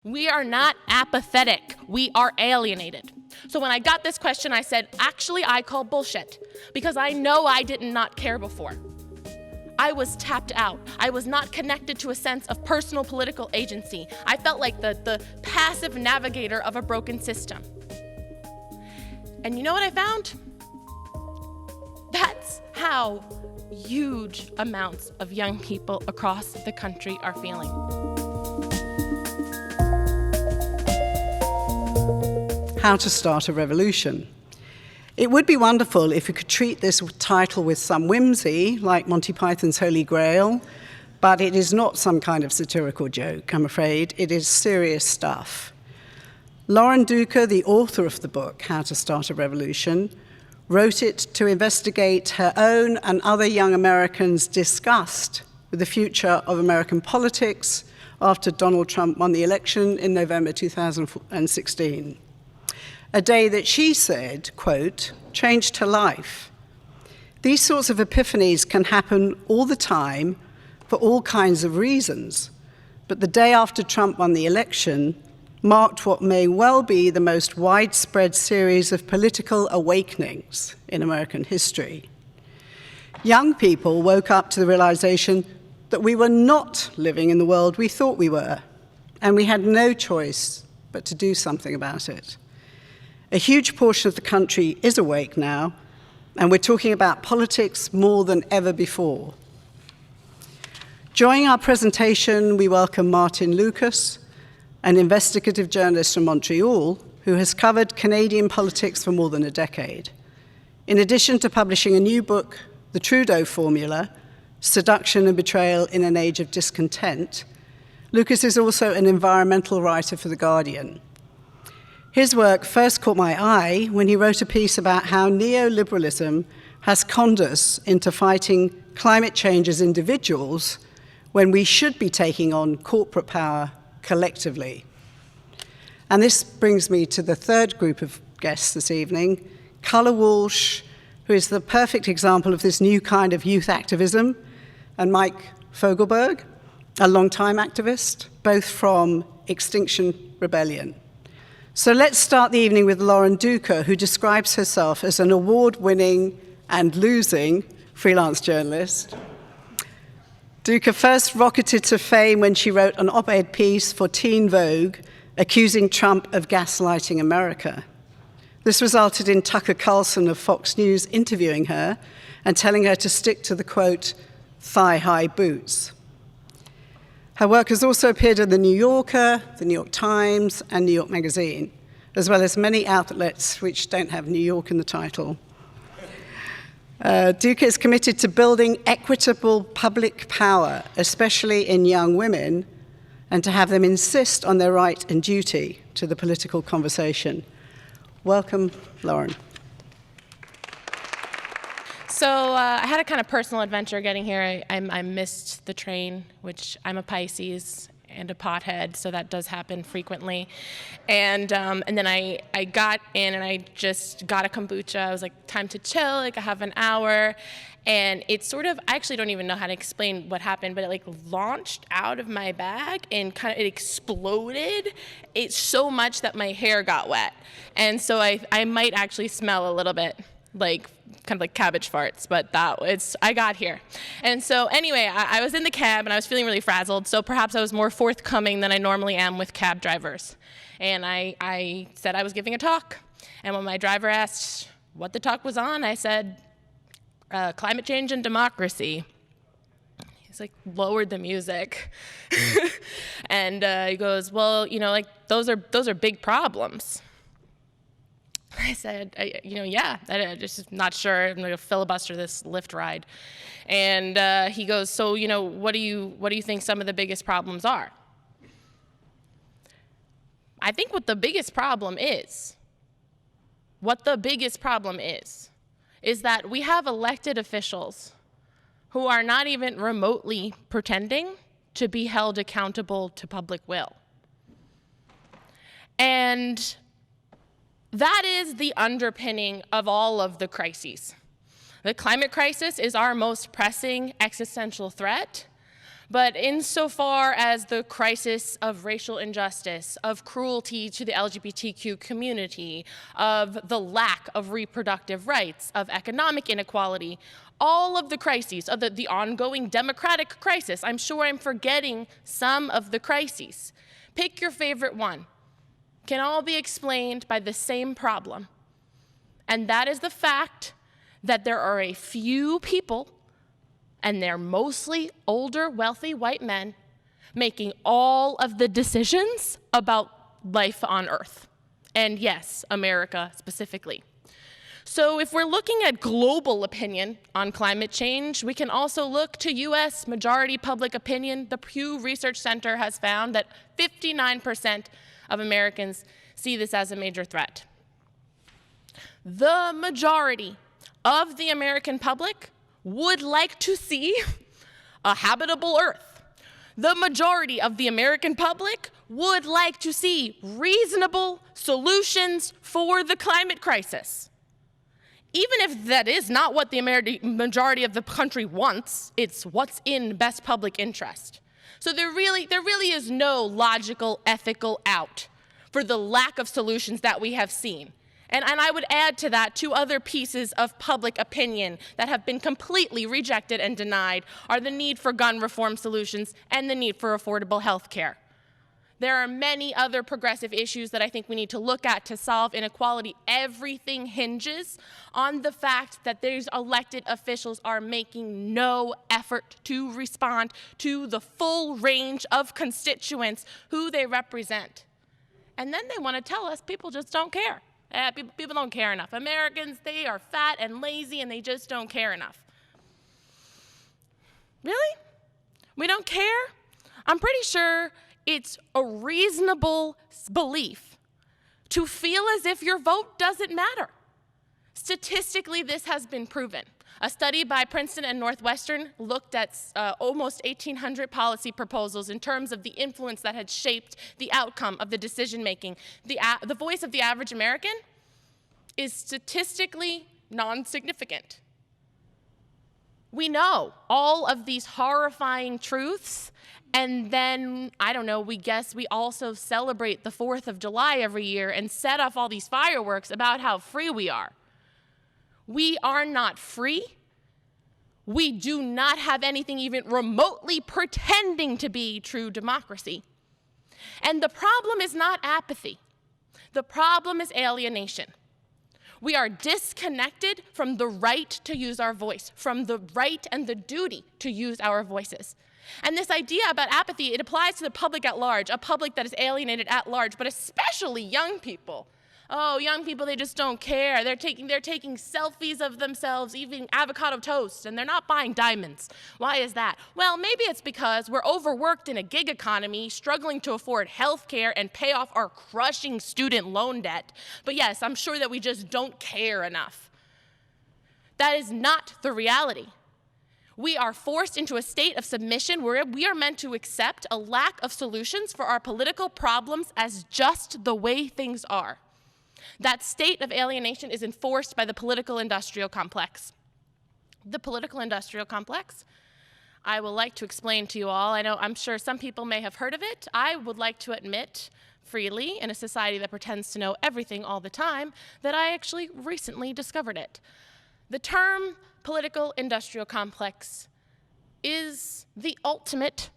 We are not apathetic, we are alienated. So when I got this question, I said, actually, I call bullshit, because I know I did not care before. I was tapped out. I was not connected to a sense of personal political agency. I felt like the passive navigator of a broken system. And you know what I found? That's how huge amounts of young people across the country are feeling. How to Start a Revolution. It would be wonderful if we could treat this title with some whimsy, like Monty Python's Holy Grail, but it is not some kind of satirical joke, I'm afraid. It is serious stuff. Lauren Duca, the author of the book, How to Start a Revolution, wrote it to investigate her own and other young Americans' disgust with the future of American politics after Donald Trump won the election in November 2016. A day that she said, quote, changed her life. These sorts of epiphanies can happen all the time for all kinds of reasons, but the day after Trump won the election marked what may well be the most widespread series of political awakenings in American history. Young people woke up to the realization that we were not living in the world we thought we were, and we had no choice but to do something about it. A huge portion of the country is awake now, and we're talking about politics more than ever before. During our presentation, we welcome Martin Lukacs, an investigative journalist from Montreal who has covered Canadian politics for more than a decade. In addition to publishing a new book, The Trudeau Formula, Seduction and Betrayal in an Age of Discontent, Lukacs is also an environmental writer for The Guardian. His work first caught my eye when he wrote a piece about how neoliberalism has conned us into fighting climate change as individuals when we should be taking on corporate power collectively. And this brings me to the third group of guests this evening, Culla Walsh, who is the perfect example of this new kind of youth activism, and Mike Fogelberg, a longtime activist, both from Extinction Rebellion. So let's start the evening with Lauren Duca, who describes herself as an award-winning and losing freelance journalist. Duca first rocketed to fame when she wrote an op-ed piece for Teen Vogue accusing Trump of gaslighting America. This resulted in Tucker Carlson of Fox News interviewing her and telling her to stick to the, quote, thigh-high boots. Her work has also appeared in The New Yorker, The New York Times, and New York Magazine, as well as many outlets which don't have New York in the title. Duca is committed to building equitable public power, especially in young women, and to have them insist on their right and duty to the political conversation. Welcome, Lauren. So I had a kind of personal adventure getting here. I missed the train, which I'm a Pisces and a pothead, so that does happen frequently. And then I got in and I just got a kombucha. I was like, time to chill, like I have an hour. And it sort of, I actually don't even know how to explain what happened, but it like launched out of my bag and kind of it exploded. It's so much that my hair got wet. And so I might actually smell a little bit like kind of like cabbage farts, but I got here. And so anyway, I was in the cab and I was feeling really frazzled, so perhaps I was more forthcoming than I normally am with cab drivers. And I said I was giving a talk, and when my driver asked what the talk was on, I said, climate change and democracy. He's like, lowered the music. And he goes, well, you know, like those are big problems. I said, yeah, I'm just not sure. I'm going to filibuster this Lyft ride. And he goes, so, what do you think some of the biggest problems are? I think what the biggest problem is that we have elected officials who are not even remotely pretending to be held accountable to public will. And that is the underpinning of all of the crises. The climate crisis is our most pressing existential threat, But insofar as the crisis of racial injustice, of cruelty to the LGBTQ community, of the lack of reproductive rights, of economic inequality, all of the crises, of the ongoing democratic crisis, I'm sure I'm forgetting some of the crises. Pick your favorite one. Can all be explained by the same problem. And that is the fact that there are a few people, and they're mostly older, wealthy white men, making all of the decisions about life on Earth. And yes, America specifically. So if we're looking at global opinion on climate change, we can also look to US majority public opinion. The Pew Research Center has found that 59% of Americans see this as a major threat. The majority of the American public would like to see a habitable Earth. The majority of the American public would like to see reasonable solutions for the climate crisis. Even if that is not what the majority of the country wants, it's what's in best public interest. So there really is no logical, ethical out for the lack of solutions that we have seen. And I would add to that two other pieces of public opinion that have been completely rejected and denied are the need for gun reform solutions and the need for affordable health care. There are many other progressive issues that I think we need to look at to solve inequality. Everything hinges on the fact that these elected officials are making no effort to respond to the full range of constituents who they represent. And then they want to tell us people just don't care. People don't care enough. Americans, they are fat and lazy and they just don't care enough. Really? We don't care? I'm pretty sure it's a reasonable belief to feel as if your vote doesn't matter. Statistically, this has been proven. A study by Princeton and Northwestern looked at almost 1,800 policy proposals in terms of the influence that had shaped the outcome of the decision-making. The voice of the average American is statistically non-significant. We know all of these horrifying truths, and then, I don't know, we guess we also celebrate the 4th of July every year and set off all these fireworks about how free we are. We are not free. We do not have anything even remotely pretending to be true democracy. And the problem is not apathy. The problem is alienation. We are disconnected from the right to use our voice, from the right and the duty to use our voices. And this idea about apathy, it applies to the public at large, a public that is alienated at large, but especially young people. Oh, young people, they just don't care. They're taking selfies of themselves eating avocado toast, and they're not buying diamonds. Why is that? Well, maybe it's because we're overworked in a gig economy, struggling to afford health care and pay off our crushing student loan debt. But yes, I'm sure that we just don't care enough. That is not the reality. We are forced into a state of submission where we are meant to accept a lack of solutions for our political problems as just the way things are. That state of alienation is enforced by the political industrial complex. The political industrial complex, I would like to explain to you all. I'm sure some people may have heard of it. I would like to admit freely, in a society that pretends to know everything all the time, that I actually recently discovered it. The term political industrial complex is the ultimate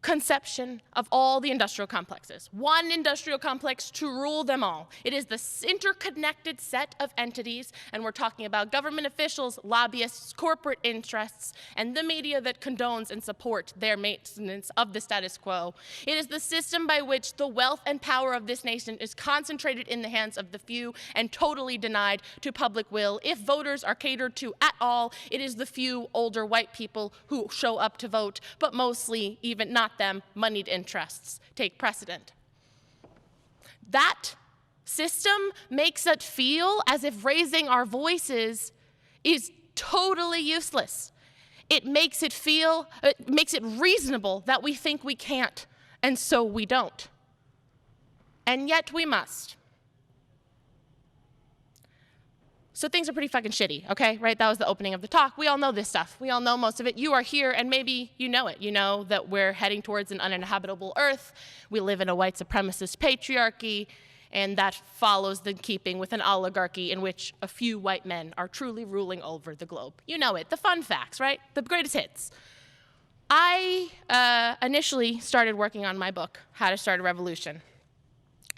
conception of all the industrial complexes. One industrial complex to rule them all. It is this interconnected set of entities, and we're talking about government officials, lobbyists, corporate interests, and the media that condones and supports their maintenance of the status quo. It is the system by which the wealth and power of this nation is concentrated in the hands of the few and totally denied to public will. If voters are catered to at all, it is the few older white people who show up to vote, but mostly even not them, moneyed interests take precedent. That system makes it feel as if raising our voices is totally useless. It makes it reasonable that we think we can't, and so we don't. And yet we must. So things are pretty fucking shitty, okay, right? That was the opening of the talk. We all know this stuff. We all know most of it. You are here, and maybe you know it. You know that we're heading towards an uninhabitable earth. We live in a white supremacist patriarchy, and that follows the keeping with an oligarchy in which a few white men are truly ruling over the globe. You know it. The fun facts, right? The greatest hits. I initially started working on my book, How to Start a Revolution,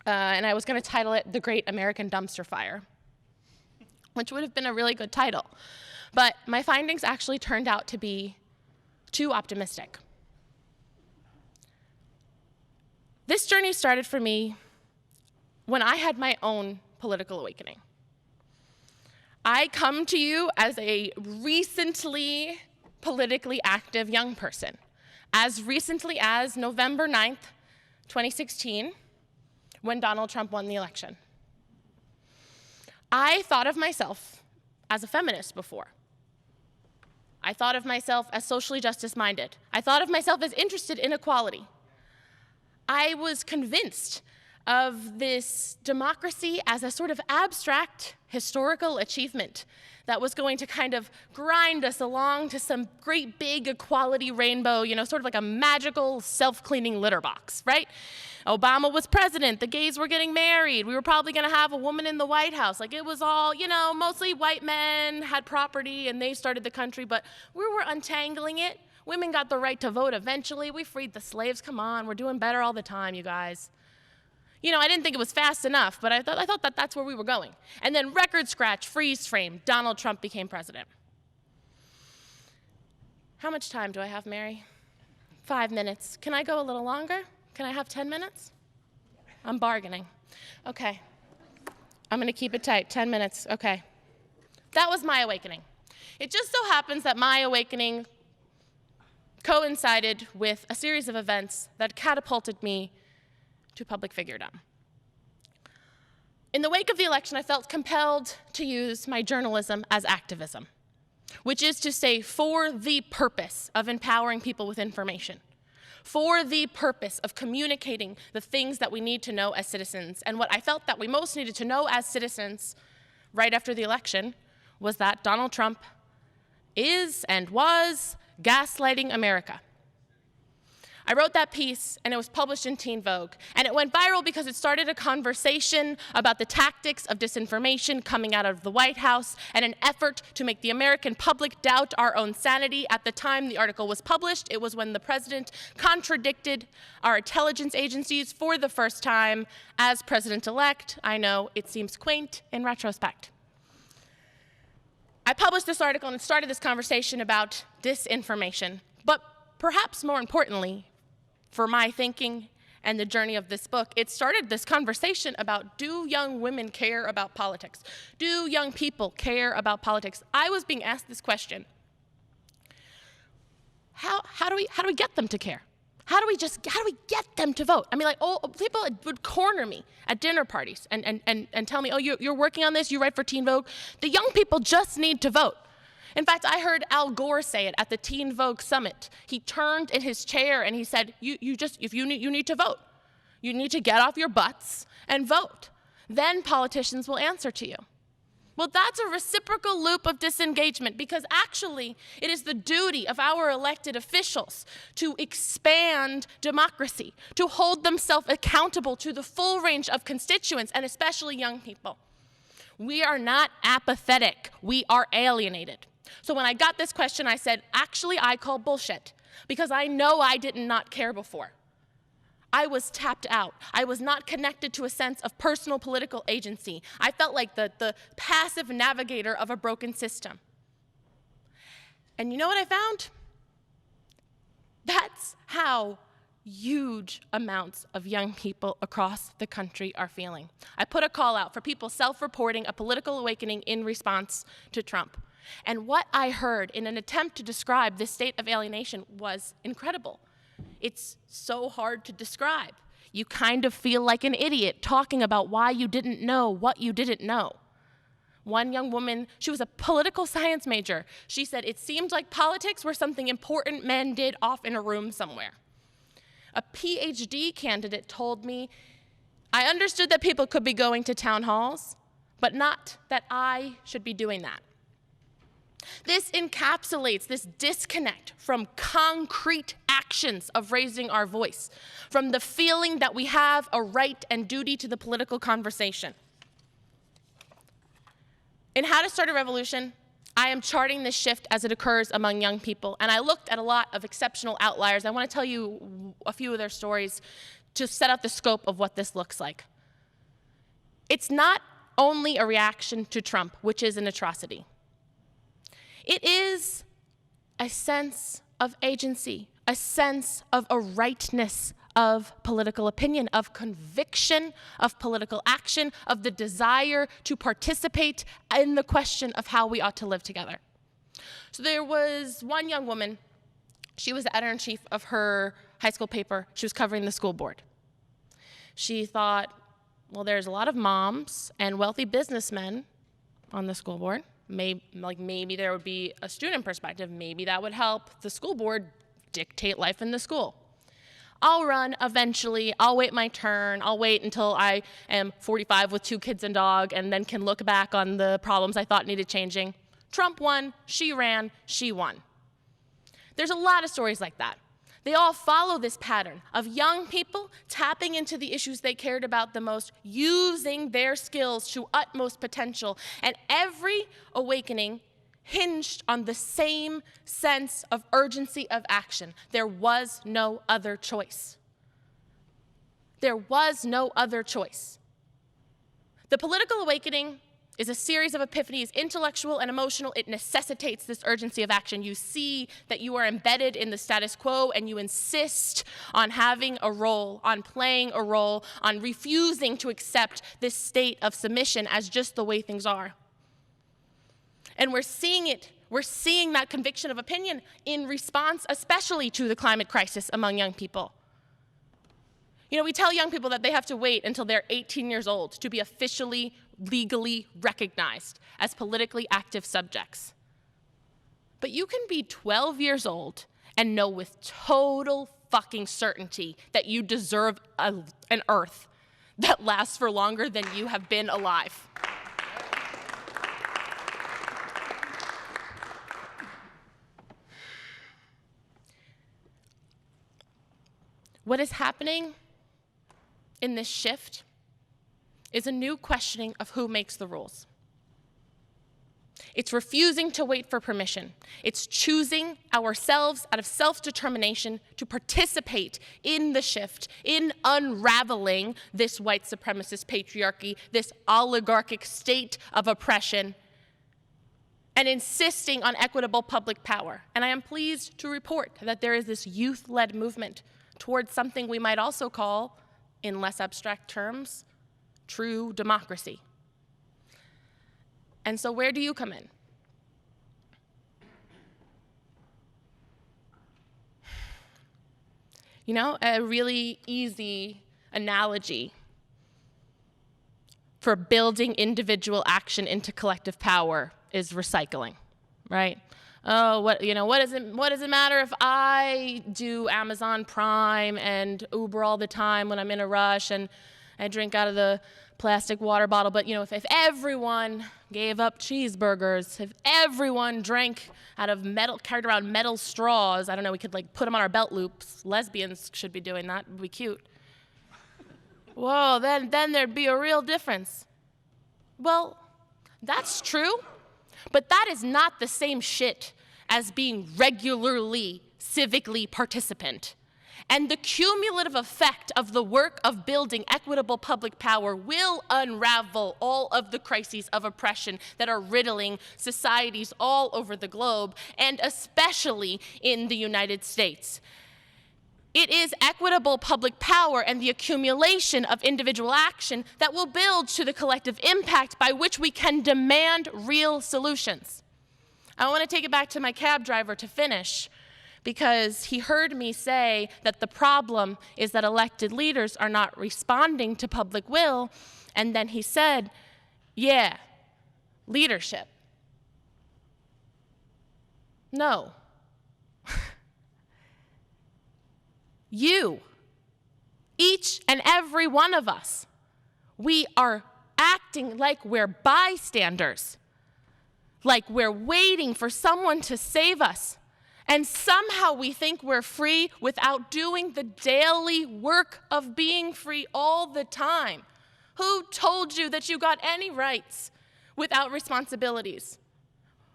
and I was going to title it The Great American Dumpster Fire, which would have been a really good title. But my findings actually turned out to be too optimistic. This journey started for me when I had my own political awakening. I come to you as a recently politically active young person, as recently as November 9th, 2016, when Donald Trump won the election. I thought of myself as a feminist before. I thought of myself as socially justice-minded. I thought of myself as interested in equality. I was convinced of this democracy as a sort of abstract historical achievement that was going to kind of grind us along to some great big equality rainbow, you know, sort of like a magical self-cleaning litter box, right? Obama was president, the gays were getting married, we were probably gonna have a woman in the White House. Like it was all, you know, mostly white men had property and they started the country, but we were untangling it. Women got the right to vote eventually. We freed the slaves, come on, we're doing better all the time, you guys. You know, I didn't think it was fast enough, but I thought that that's where we were going. And then record scratch, freeze frame, Donald Trump became president. How much time do I have, Mary? 5 minutes. Can I go a little longer? Can I have 10 minutes? I'm bargaining. Okay. I'm gonna keep it tight, 10 minutes, okay. That was my awakening. It just so happens that my awakening coincided with a series of events that catapulted me to public figurdom. In the wake of the election, I felt compelled to use my journalism as activism, which is to say, for the purpose of empowering people with information, for the purpose of communicating the things that we need to know as citizens. And what I felt that we most needed to know as citizens right after the election was that Donald Trump is and was gaslighting America. I wrote that piece, and it was published in Teen Vogue, and it went viral because it started a conversation about the tactics of disinformation coming out of the White House and an effort to make the American public doubt our own sanity. At the time the article was published, it was when the president contradicted our intelligence agencies for the first time as president-elect. I know it seems quaint in retrospect. I published this article and it started this conversation about disinformation, but perhaps more importantly, for my thinking and the journey of this book, it started this conversation about, do young women care about politics? Do young people care about politics? I was being asked this question. How do we get them to care? How do we get them to vote? I mean, like, oh, people would corner me at dinner parties and tell me, oh, you're working on this, you write for Teen Vogue. The young people just need to vote. In fact, I heard Al Gore say it at the Teen Vogue summit. He turned in his chair and he said, you need to vote. You need to get off your butts and vote. Then politicians will answer to you. Well, that's a reciprocal loop of disengagement because actually it is the duty of our elected officials to expand democracy, to hold themselves accountable to the full range of constituents and especially young people. We are not apathetic, we are alienated. So when I got this question, I said, actually, I call bullshit because I know I did not care before. I was tapped out. I was not connected to a sense of personal political agency. I felt like the passive navigator of a broken system. And you know what I found? That's how huge amounts of young people across the country are feeling. I put a call out for people self-reporting a political awakening in response to Trump. And what I heard in an attempt to describe this state of alienation was incredible. It's so hard to describe. You kind of feel like an idiot talking about why you didn't know what you didn't know. One young woman, she was a political science major. She said it seemed like politics were something important men did off in a room somewhere. A PhD candidate told me, I understood that people could be going to town halls, but not that I should be doing that. This encapsulates this disconnect from concrete actions of raising our voice, from the feeling that we have a right and duty to the political conversation. In How to Start a Revolution, I am charting this shift as it occurs among young people, and I looked at a lot of exceptional outliers. I want to tell you a few of their stories to set out the scope of what this looks like. It's not only a reaction to Trump, which is an atrocity. It is a sense of agency, a sense of a rightness of political opinion, of conviction, of political action, of the desire to participate in the question of how we ought to live together. So there was one young woman, she was the editor-in-chief of her high school paper. She was covering the school board. She thought, well, there's a lot of moms and wealthy businessmen on the school board. Maybe there would be a student perspective. Maybe that would help the school board dictate life in the school. I'll run eventually. I'll wait my turn. I'll wait until I am 45 with 2 kids and dog and then can look back on the problems I thought needed changing. Trump won. She ran. She won. There's a lot of stories like that. They all follow this pattern of young people tapping into the issues they cared about the most, using their skills to utmost potential, and every awakening hinged on the same sense of urgency of action. There was no other choice. There was no other choice. The political awakening is a series of epiphanies, intellectual and emotional. It necessitates this urgency of action. You see that you are embedded in the status quo and you insist on having a role, on playing a role, on refusing to accept this state of submission as just the way things are. And we're seeing it. We're seeing that conviction of opinion in response especially to the climate crisis among young people. You know, we tell young people that they have to wait until they're 18 years old to be officially, legally recognized as politically active subjects. But you can be 12 years old and know with total fucking certainty that you deserve an earth that lasts for longer than you have been alive. What is happening in this shift is a new questioning of who makes the rules. It's refusing to wait for permission. It's choosing ourselves out of self-determination to participate in the shift, in unraveling this white supremacist patriarchy, this oligarchic state of oppression, and insisting on equitable public power. And I am pleased to report that there is this youth-led movement towards something we might also call, in less abstract terms, true democracy. And so where do you come in? You know, a really easy analogy for building individual action into collective power is recycling, right? Oh, what does it matter if I do Amazon Prime and Uber all the time when I'm in a rush and I drink out of the plastic water bottle? But if everyone gave up cheeseburgers, if everyone drank out of carried around metal straws, I don't know, we could put them on our belt loops. Lesbians should be doing that. It would be cute. Whoa, then there'd be a real difference. Well, that's true. But that is not the same shit as being regularly civically participant. And the cumulative effect of the work of building equitable public power will unravel all of the crises of oppression that are riddling societies all over the globe, and especially in the United States. It is equitable public power and the accumulation of individual action that will build to the collective impact by which we can demand real solutions. I want to take it back to my cab driver to finish, because he heard me say that the problem is that elected leaders are not responding to public will, and then he said, yeah, leadership. No. You, each and every one of us, we are acting like we're bystanders, like we're waiting for someone to save us. And somehow we think we're free without doing the daily work of being free all the time. Who told you that you got any rights without responsibilities?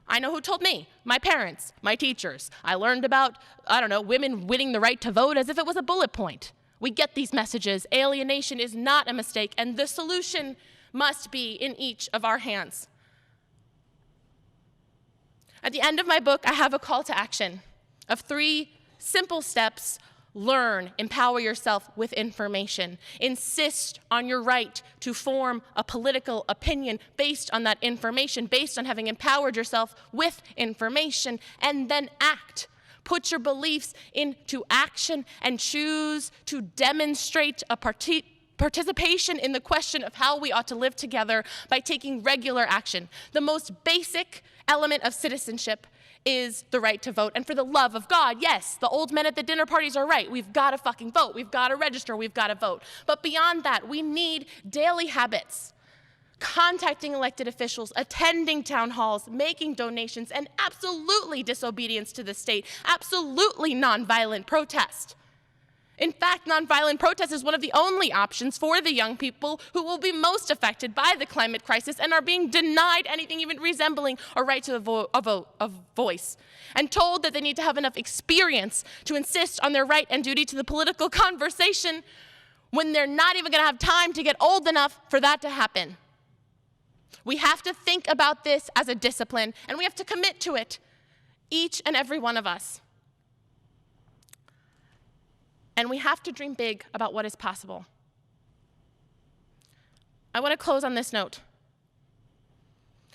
I know who told me. My parents, my teachers. I learned about, women winning the right to vote as if it was a bullet point. We get these messages. Alienation is not a mistake, and the solution must be in each of our hands. At the end of my book, I have a call to action of 3 simple steps. Learn, empower yourself with information. Insist on your right to form a political opinion based on that information, based on having empowered yourself with information, and then act. Put your beliefs into action and choose to demonstrate a participation in the question of how we ought to live together by taking regular action. The most basic element of citizenship is the right to vote. And for the love of God, yes, the old men at the dinner parties are right. We've got to fucking vote. We've got to register. We've got to vote. But beyond that, we need daily habits. Contacting elected officials, attending town halls, making donations, and absolutely disobedience to the state, absolutely nonviolent protest. In fact, nonviolent protest is one of the only options for the young people who will be most affected by the climate crisis and are being denied anything even resembling a right to a voice, and told that they need to have enough experience to insist on their right and duty to the political conversation when they're not even going to have time to get old enough for that to happen. We have to think about this as a discipline, and we have to commit to it, each and every one of us. And we have to dream big about what is possible. I want to close on this note.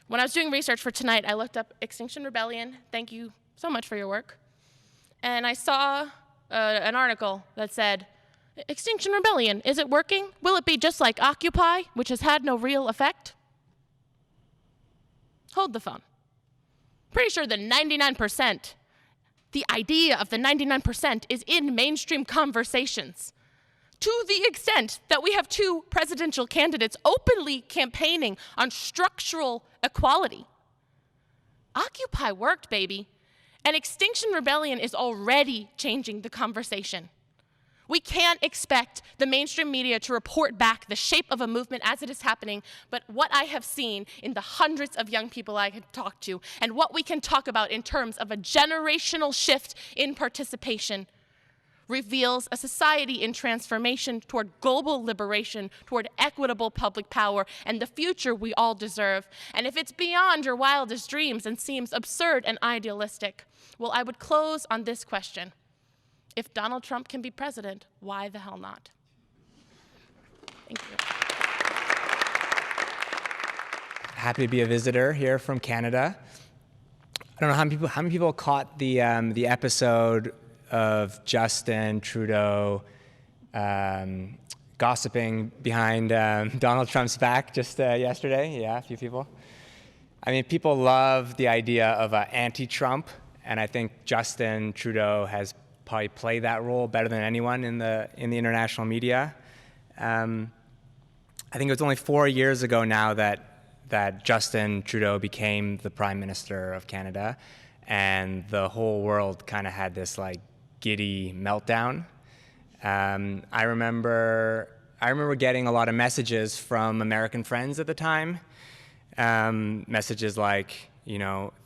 When I was doing research for tonight, I looked up Extinction Rebellion. Thank you so much for your work. And I saw an article that said, Extinction Rebellion, is it working? Will it be just like Occupy, which has had no real effect? Hold the phone. Pretty sure the 99%, the idea of the 99% is in mainstream conversations, to the extent that we have 2 presidential candidates openly campaigning on structural equality. Occupy worked, baby. And Extinction Rebellion is already changing the conversation. We can't expect the mainstream media to report back the shape of a movement as it is happening, but what I have seen in the hundreds of young people I have talked to, and what we can talk about in terms of a generational shift in participation, reveals a society in transformation toward global liberation, toward equitable public power, and the future we all deserve. And if it's beyond your wildest dreams and seems absurd and idealistic, well, I would close on this question. If Donald Trump can be president, why the hell not? Thank you. Happy to be a visitor here from Canada. I don't know how many people caught the episode of Justin Trudeau gossiping behind Donald Trump's back just yesterday. Yeah, a few people. I mean, people love the idea of anti-Trump, and I think Justin Trudeau has probably played that role better than anyone in the international media. I think it was only 4 years ago now that Justin Trudeau became the Prime Minister of Canada, and the whole world kind of had this like giddy meltdown. I remember getting a lot of messages from American friends at the time. Messages like,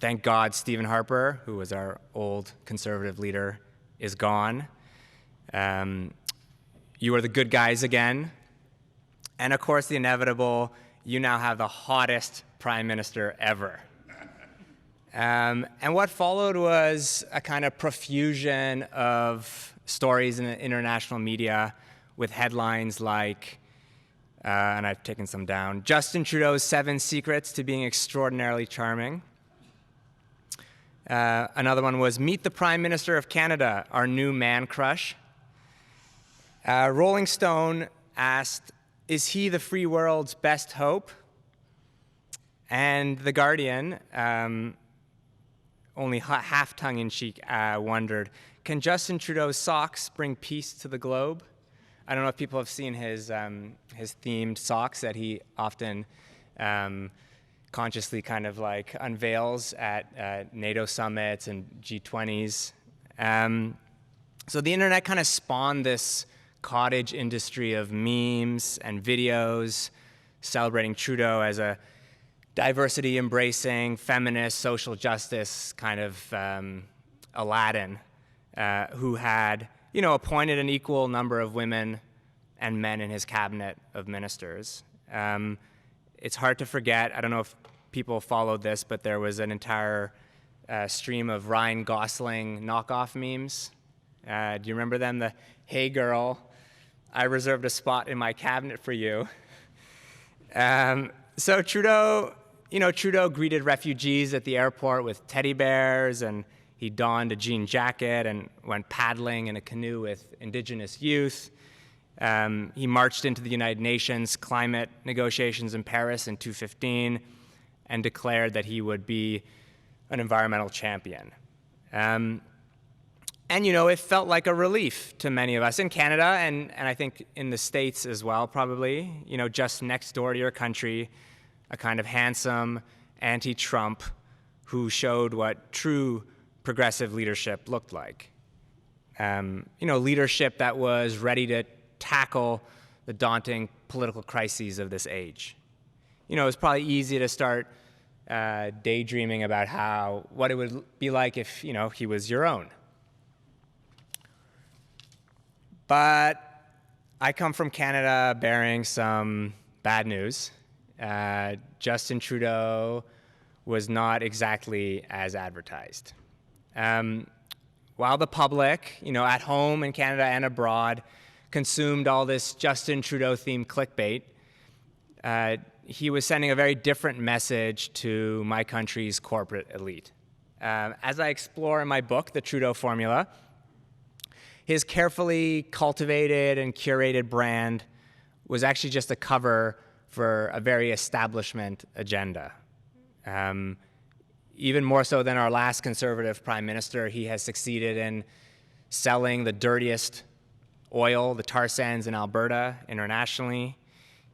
thank God Stephen Harper, who was our old conservative leader, is gone. You are the good guys again. And of course, the inevitable, you now have the hottest prime minister ever. And what followed was a kind of profusion of stories in the international media with headlines like, and I've taken some down, Justin Trudeau's 7 secrets to being extraordinarily charming. Another one was, meet the Prime Minister of Canada, our new man crush. Rolling Stone asked, is he the free world's best hope? And The Guardian, only half tongue-in-cheek, wondered, can Justin Trudeau's socks bring peace to the globe? I don't know if people have seen his themed socks that he often consciously kind of like unveils at NATO summits and G20s. So the internet kind of spawned this cottage industry of memes and videos celebrating Trudeau as a diversity-embracing, feminist, social justice kind of Aladdin who had, appointed an equal number of women and men in his cabinet of ministers. It's hard to forget, I don't know if people followed this, but there was an entire stream of Ryan Gosling knockoff memes. Do you remember them? The, "Hey girl, I reserved a spot in my cabinet for you." So Trudeau greeted refugees at the airport with teddy bears, and he donned a jean jacket and went paddling in a canoe with indigenous youth. He marched into the United Nations climate negotiations in Paris in 2015 and declared that he would be an environmental champion. And, it felt like a relief to many of us in Canada and I think in the States as well, probably, just next door to your country, a kind of handsome anti-Trump who showed what true progressive leadership looked like. Leadership that was ready to tackle the daunting political crises of this age. It was probably easy to start daydreaming about what it would be like if, he was your own. But I come from Canada bearing some bad news. Justin Trudeau was not exactly as advertised. While the public, at home in Canada and abroad, consumed all this Justin Trudeau-themed clickbait, he was sending a very different message to my country's corporate elite. As I explore in my book, The Trudeau Formula, his carefully cultivated and curated brand was actually just a cover for a very establishment agenda. Even more so than our last conservative prime minister, he has succeeded in selling the dirtiest oil, the tar sands in Alberta, internationally.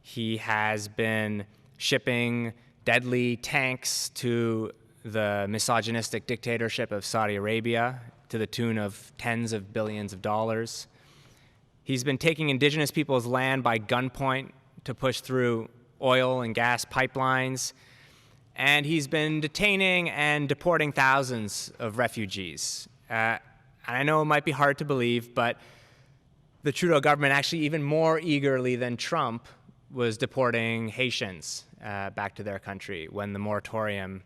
He has been shipping deadly tanks to the misogynistic dictatorship of Saudi Arabia to the tune of tens of billions of dollars. He's been taking indigenous people's land by gunpoint to push through oil and gas pipelines. And he's been detaining and deporting thousands of refugees. And I know it might be hard to believe, but the Trudeau government actually even more eagerly than Trump was deporting Haitians back to their country when the moratorium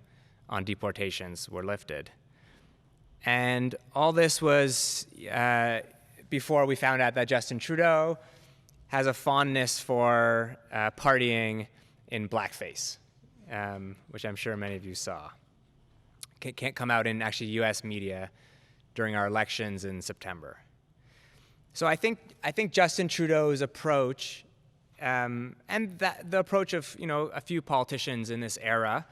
on deportations were lifted. And all this was before we found out that Justin Trudeau has a fondness for partying in blackface, which I'm sure many of you saw. Can't come out in actually U.S. media during our elections in September. So I think Justin Trudeau's approach, and the approach of a few politicians in this era,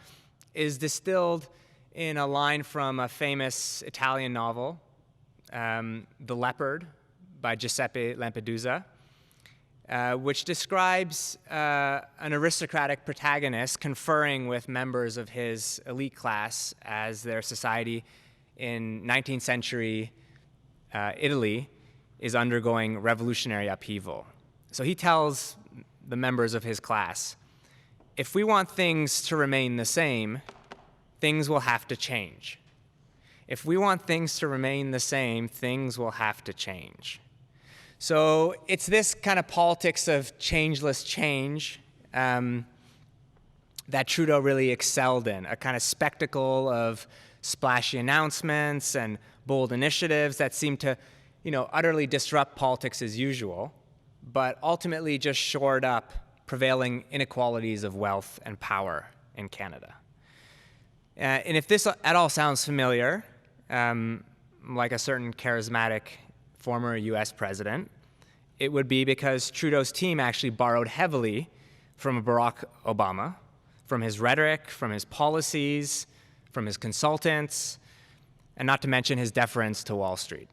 is distilled in a line from a famous Italian novel, The Leopard by Giuseppe Lampedusa, which describes an aristocratic protagonist conferring with members of his elite class as their society in 19th century Italy is undergoing revolutionary upheaval. So he tells the members of his class, if we want things to remain the same, things will have to change. If we want things to remain the same, things will have to change. So it's this kind of politics of changeless change that Trudeau really excelled in, a kind of spectacle of splashy announcements and bold initiatives that seem to, utterly disrupt politics as usual, but ultimately just shored up prevailing inequalities of wealth and power in Canada. And if this at all sounds familiar, like a certain charismatic former US president, it would be because Trudeau's team actually borrowed heavily from Barack Obama, from his rhetoric, from his policies, from his consultants, and not to mention his deference to Wall Street.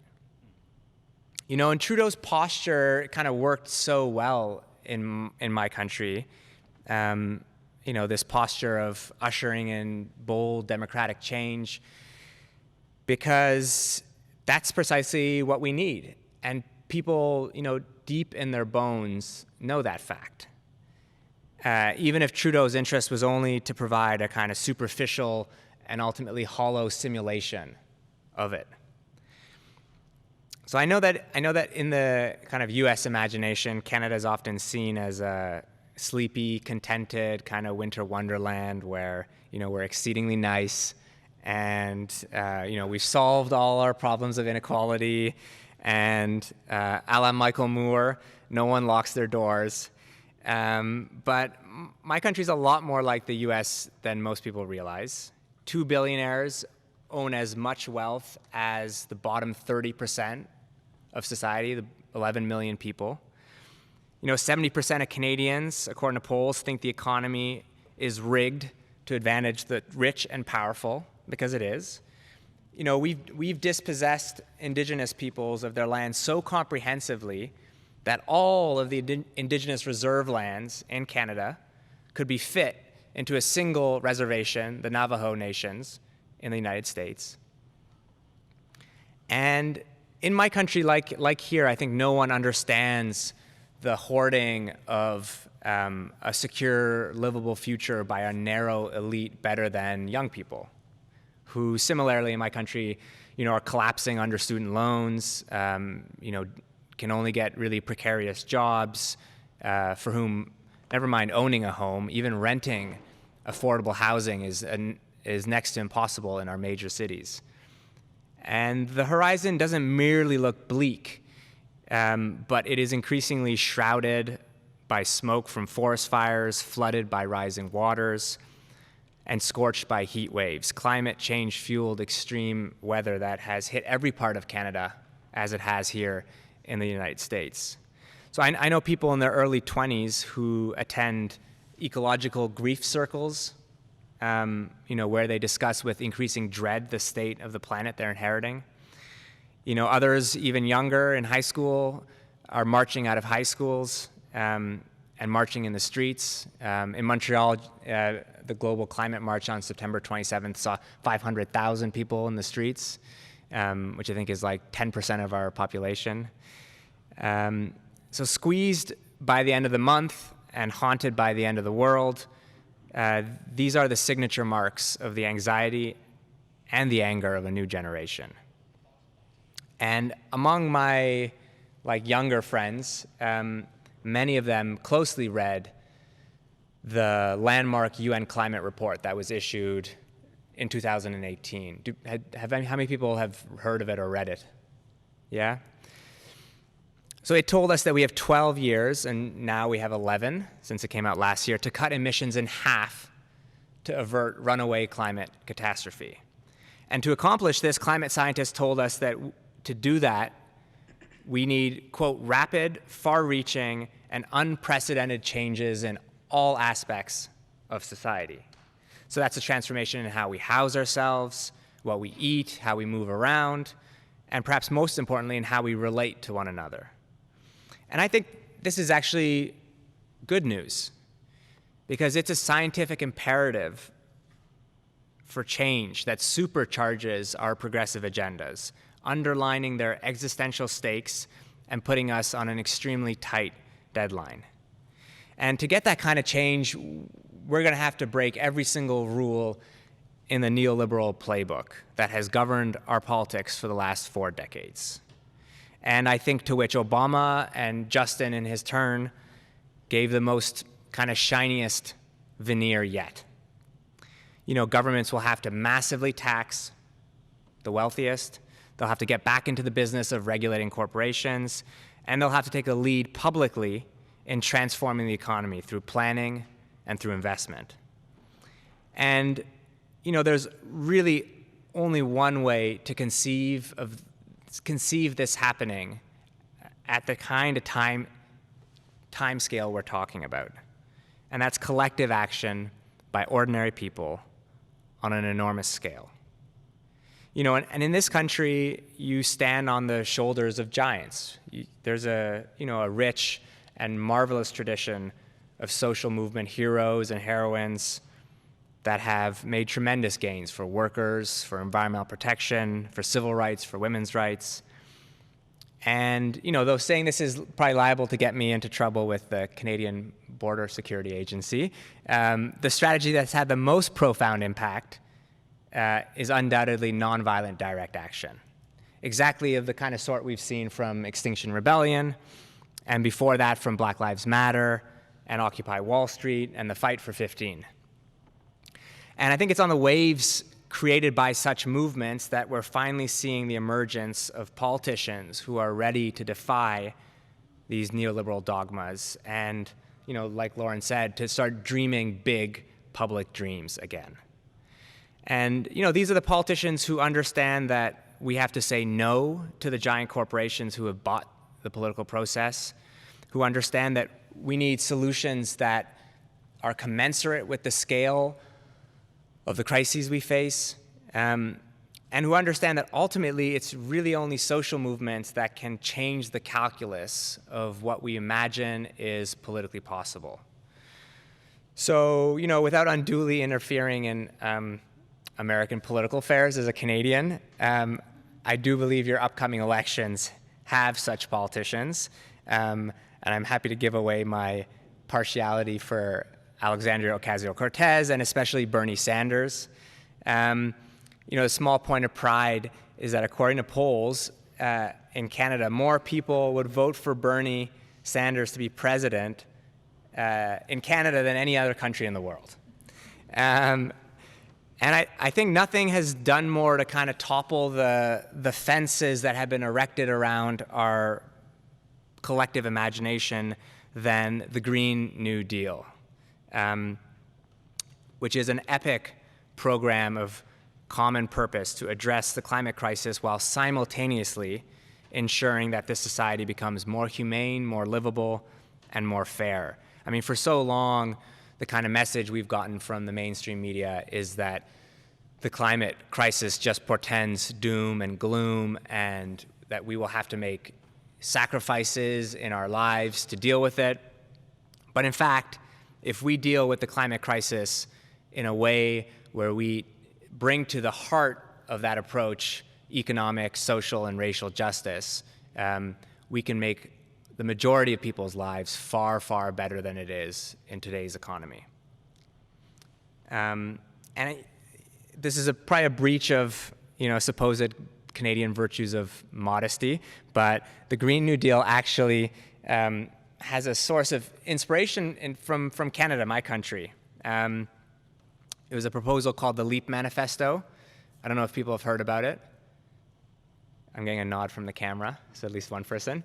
And Trudeau's posture kind of worked so well in my country. This posture of ushering in bold democratic change, because that's precisely what we need. And people, deep in their bones know that fact. Even if Trudeau's interest was only to provide a kind of superficial and ultimately hollow simulation of it. So I know that in the kind of U.S. imagination, Canada is often seen as a sleepy, contented kind of winter wonderland where, we're exceedingly nice and, we've solved all our problems of inequality and a la Michael Moore, no one locks their doors. But my country's a lot more like the U.S. than most people realize. 2 billionaires own as much wealth as the bottom 30% of society, the 11 million people. 70% of Canadians, according to polls, think the economy is rigged to advantage the rich and powerful, because it is. We've dispossessed Indigenous peoples of their land so comprehensively that all of the Indigenous reserve lands in Canada could be fit into a single reservation, the Navajo Nations, in the United States. And in my country, like here, I think no one understands the hoarding of a secure, livable future by a narrow elite better than young people, who similarly in my country, are collapsing under student loans, can only get really precarious jobs, for whom, never mind owning a home, even renting affordable housing is next to impossible in our major cities. And the horizon doesn't merely look bleak, but it is increasingly shrouded by smoke from forest fires, flooded by rising waters, and scorched by heat waves. Climate change-fueled extreme weather that has hit every part of Canada, as it has here in the United States. So I know people in their early 20s who attend ecological grief circles, where they discuss with increasing dread the state of the planet they're inheriting. Others, even younger, in high school, are marching out of high schools and marching in the streets. In Montreal, the Global Climate March on September 27th saw 500,000 people in the streets, which I think is like 10% of our population. So squeezed by the end of the month and haunted by the end of the world, these are the signature marks of the anxiety and the anger of a new generation. And among my younger friends, many of them closely read the landmark UN climate report that was issued in 2018. How many people have heard of it or read it? Yeah? So it told us that we have 12 years, and now we have 11, since it came out last year, to cut emissions in half to avert runaway climate catastrophe. And to accomplish this, climate scientists told us that to do that, we need, quote, rapid, far-reaching, and unprecedented changes in all aspects of society. So that's a transformation in how we house ourselves, what we eat, how we move around, and perhaps most importantly, in how we relate to one another. And I think this is actually good news, because it's a scientific imperative for change that supercharges our progressive agendas, underlining their existential stakes and putting us on an extremely tight deadline. And to get that kind of change, we're going to have to break every single rule in the neoliberal playbook that has governed our politics for the last 4 decades. And I think to which Obama and Justin in his turn gave the most kind of shiniest veneer yet. Governments will have to massively tax the wealthiest. They'll have to get back into the business of regulating corporations, and they'll have to take a lead publicly in transforming the economy through planning and through investment. And, there's really only one way to conceive this happening at the kind of time scale we're talking about. And that's collective action by ordinary people on an enormous scale. And in this country, you stand on the shoulders of giants. There's a rich and marvelous tradition of social movement heroes and heroines that have made tremendous gains for workers, for environmental protection, for civil rights, for women's rights. And, though saying this is probably liable to get me into trouble with the Canadian Border Security Agency, the strategy that's had the most profound impact is undoubtedly nonviolent direct action. Exactly of the kind of sort we've seen from Extinction Rebellion, and before that from Black Lives Matter, and Occupy Wall Street, and the Fight for 15. And I think it's on the waves created by such movements that we're finally seeing the emergence of politicians who are ready to defy these neoliberal dogmas and, like Lauren said, to start dreaming big public dreams again. And, these are the politicians who understand that we have to say no to the giant corporations who have bought the political process, who understand that we need solutions that are commensurate with the scale of the crises we face, and who understand that ultimately it's really only social movements that can change the calculus of what we imagine is politically possible. So, without unduly interfering in American political affairs as a Canadian, I do believe your upcoming elections have such politicians, and I'm happy to give away my partiality for Alexandria Ocasio-Cortez and especially Bernie Sanders. A small point of pride is that according to polls in Canada, more people would vote for Bernie Sanders to be president in Canada than any other country in the world. And I think nothing has done more to kind of topple the fences that have been erected around our collective imagination than the Green New Deal, which is an epic program of common purpose to address the climate crisis while simultaneously ensuring that this society becomes more humane, more livable, and more fair. I mean, for so long, the kind of message we've gotten from the mainstream media is that the climate crisis just portends doom and gloom, and that we will have to make sacrifices in our lives to deal with it. But in fact, if we deal with the climate crisis in a way where we bring to the heart of that approach economic, social, and racial justice, we can make the majority of people's lives far, far better than it is in today's economy. This is probably a breach of supposed Canadian virtues of modesty, but the Green New Deal actually has a source of inspiration from Canada, my country. It was a proposal called the LEAP Manifesto. I don't know if people have heard about it. I'm getting a nod from the camera, so at least one person.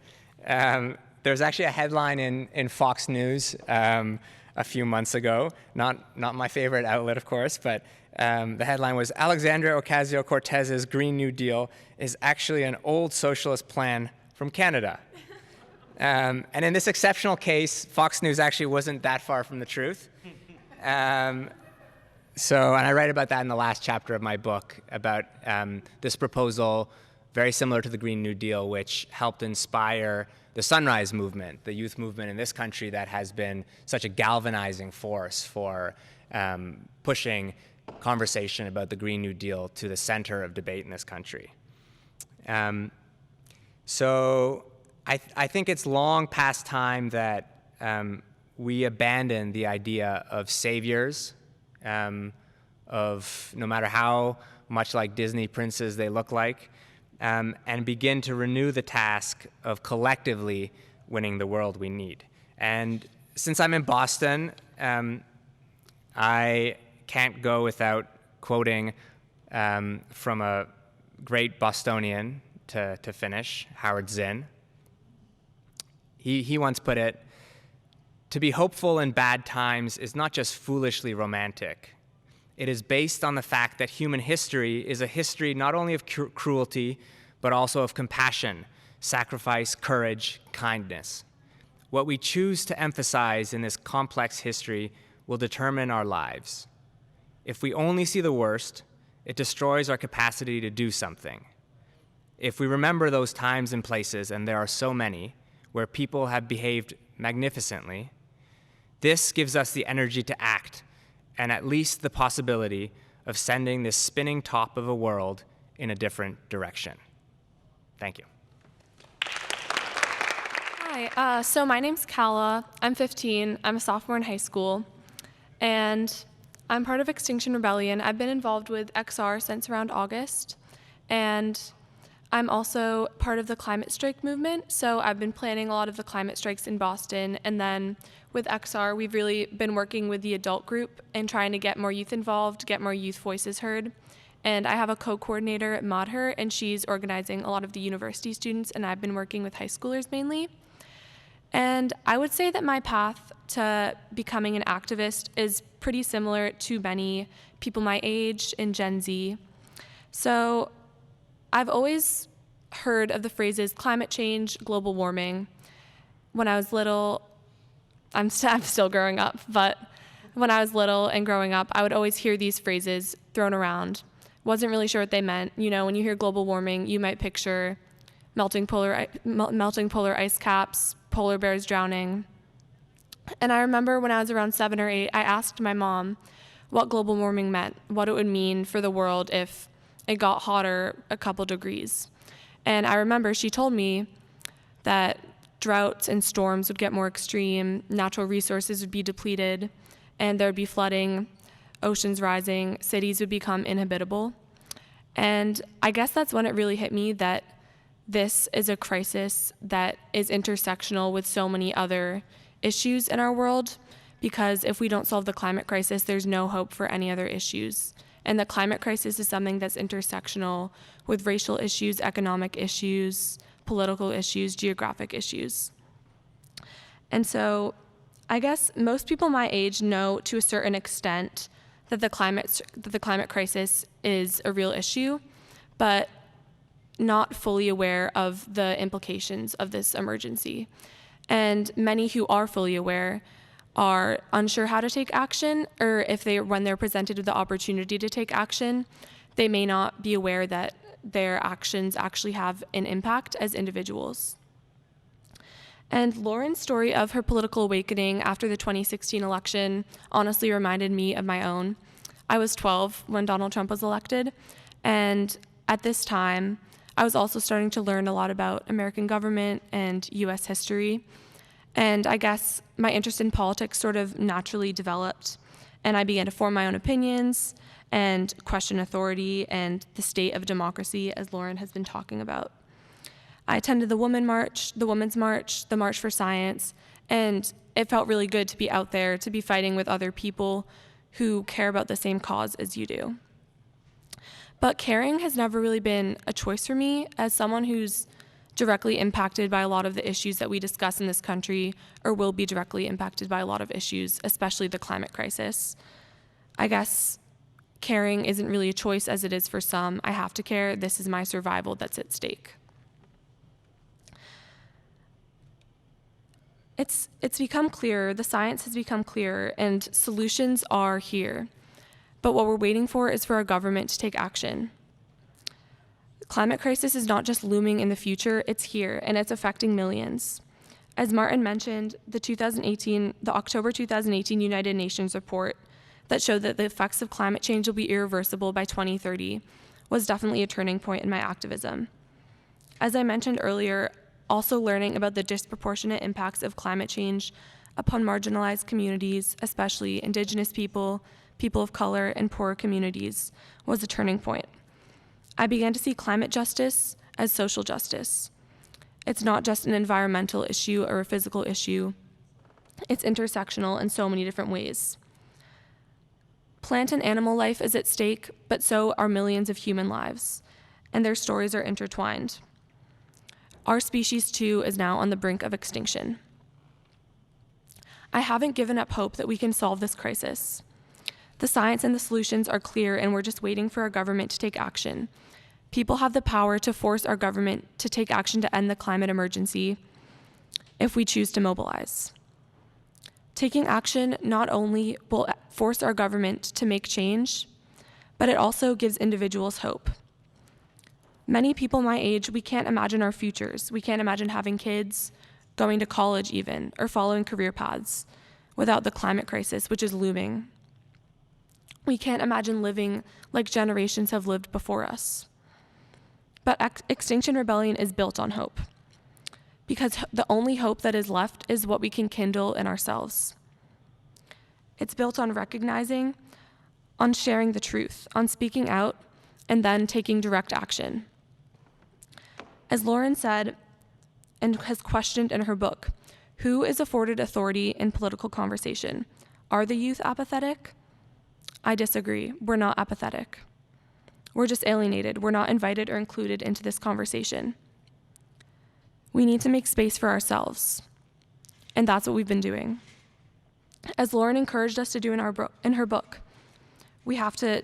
There's actually a headline in Fox News a few months ago, not my favorite outlet, of course, but the headline was, Alexandria Ocasio-Cortez's Green New Deal is actually an old socialist plan from Canada. And in this exceptional case, Fox News actually wasn't that far from the truth. And I write about that in the last chapter of my book, about this proposal, very similar to the Green New Deal, which helped inspire the Sunrise Movement, the youth movement in this country that has been such a galvanizing force for pushing conversation about the Green New Deal to the center of debate in this country. So I think it's long past time that we abandon the idea of saviors, of no matter how much like Disney princes they look like, and begin to renew the task of collectively winning the world we need. And since I'm in Boston, I can't go without quoting from a great Bostonian to finish, Howard Zinn. He once put it, "To be hopeful in bad times is not just foolishly romantic. It is based on the fact that human history is a history not only of cruelty, but also of compassion, sacrifice, courage, kindness. What we choose to emphasize in this complex history will determine our lives. If we only see the worst It destroys our capacity to do something. If we remember those times and places, and there are so many, where people have behaved magnificently, this gives us the energy to act, and at least the possibility of sending this spinning top of a world in a different direction. Thank you. Hi, so my name's Kala. I'm 15. I'm a sophomore in high school, and I'm part of Extinction Rebellion. I've been involved with XR since around August, and I'm also part of the climate strike movement. So I've been planning a lot of the climate strikes in Boston, and then with XR, we've really been working with the adult group and trying to get more youth involved, get more youth voices heard. And I have a co-coordinator at Madher, and she's organizing a lot of the university students, and I've been working with high schoolers mainly. And I would say that my path to becoming an activist is pretty similar to many people my age in Gen Z. So I've always heard of the phrases climate change, global warming. When I was little, I'm still growing up, but when I was little and growing up, I would always hear these phrases thrown around. Wasn't really sure what they meant. You know, when you hear global warming, you might picture melting polar ice caps, polar bears drowning. And I remember when I was around 7 or 8, I asked my mom what global warming meant, what it would mean for the world if it got hotter a couple degrees. And I remember she told me that droughts and storms would get more extreme, natural resources would be depleted, and there would be flooding, oceans rising, cities would become inhabitable. And I guess that's when it really hit me that this is a crisis that is intersectional with so many other issues in our world, because if we don't solve the climate crisis, there's no hope for any other issues. And the climate crisis is something that's intersectional with racial issues, economic issues, political issues, geographic issues. And so I guess most people my age know to a certain extent that the climate crisis is a real issue, but not fully aware of the implications of this emergency. And many who are fully aware are unsure how to take action, or when they're presented with the opportunity to take action, they may not be aware that their actions actually have an impact as individuals. And Lauren's story of her political awakening after the 2016 election honestly reminded me of my own. I was 12 when Donald Trump was elected, and at this time, I was also starting to learn a lot about American government and US history. And I guess my interest in politics sort of naturally developed, and I began to form my own opinions and question authority and the state of democracy, as Lauren has been talking about. I attended the Women's March, the March for Science, and it felt really good to be out there, to be fighting with other people who care about the same cause as you do. But caring has never really been a choice for me as someone who's directly impacted by a lot of the issues that we discuss in this country, or will be directly impacted by a lot of issues, especially the climate crisis. I guess caring isn't really a choice as it is for some. I have to care. This is my survival that's at stake. It's become clearer, the science has become clearer, and solutions are here. But what we're waiting for is for our government to take action. The climate crisis is not just looming in the future, it's here, and it's affecting millions. As Martin mentioned, the October 2018 United Nations report that showed that the effects of climate change will be irreversible by 2030 was definitely a turning point in my activism. As I mentioned earlier, also learning about the disproportionate impacts of climate change upon marginalized communities, especially Indigenous people, people of color, and poorer communities, was a turning point. I began to see climate justice as social justice. It's not just an environmental issue or a physical issue. It's intersectional in so many different ways. Plant and animal life is at stake, but so are millions of human lives, and their stories are intertwined. Our species, too, is now on the brink of extinction. I haven't given up hope that we can solve this crisis. The science and the solutions are clear, and we're just waiting for our government to take action. People have the power to force our government to take action to end the climate emergency if we choose to mobilize. Taking action not only will force our government to make change, but it also gives individuals hope. Many people my age, we can't imagine our futures. We can't imagine having kids, going to college even, or following career paths without the climate crisis, which is looming. We can't imagine living like generations have lived before us. But Extinction Rebellion is built on hope, because the only hope that is left is what we can kindle in ourselves. It's built on recognizing, on sharing the truth, on speaking out, and then taking direct action. As Lauren said, and has questioned in her book, who is afforded authority in political conversation? Are the youth apathetic? I disagree. We're not apathetic. We're just alienated. We're not invited or included into this conversation. We need to make space for ourselves, and that's what we've been doing. As Lauren encouraged us to do in her book, we have to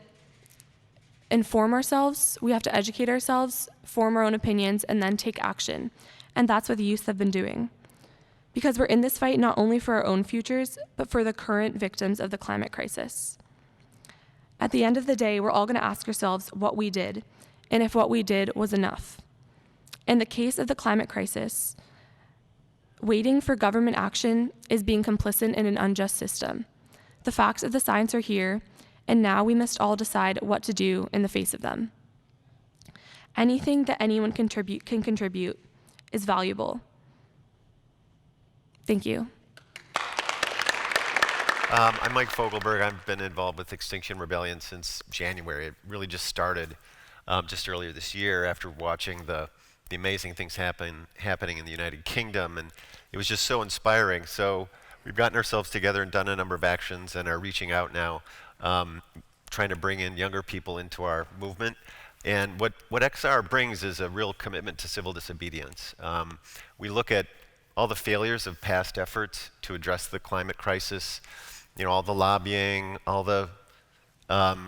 inform ourselves, we have to educate ourselves, form our own opinions, and then take action. And that's what the youth have been doing. Because we're in this fight not only for our own futures, but for the current victims of the climate crisis. At the end of the day, we're all going to ask ourselves what we did, and if what we did was enough. In the case of the climate crisis, waiting for government action is being complicit in an unjust system. The facts of the science are here, and now we must all decide what to do in the face of them. Anything that anyone can contribute is valuable. Thank you. I'm Mike Fogelberg. I've been involved with Extinction Rebellion since January. It really just started just earlier this year after watching the amazing things happening in the United Kingdom, and it was just so inspiring. So we've gotten ourselves together and done a number of actions and are reaching out now, trying to bring in younger people into our movement. And what XR brings is a real commitment to civil disobedience. We look at all the failures of past efforts to address the climate crisis, all the lobbying, all the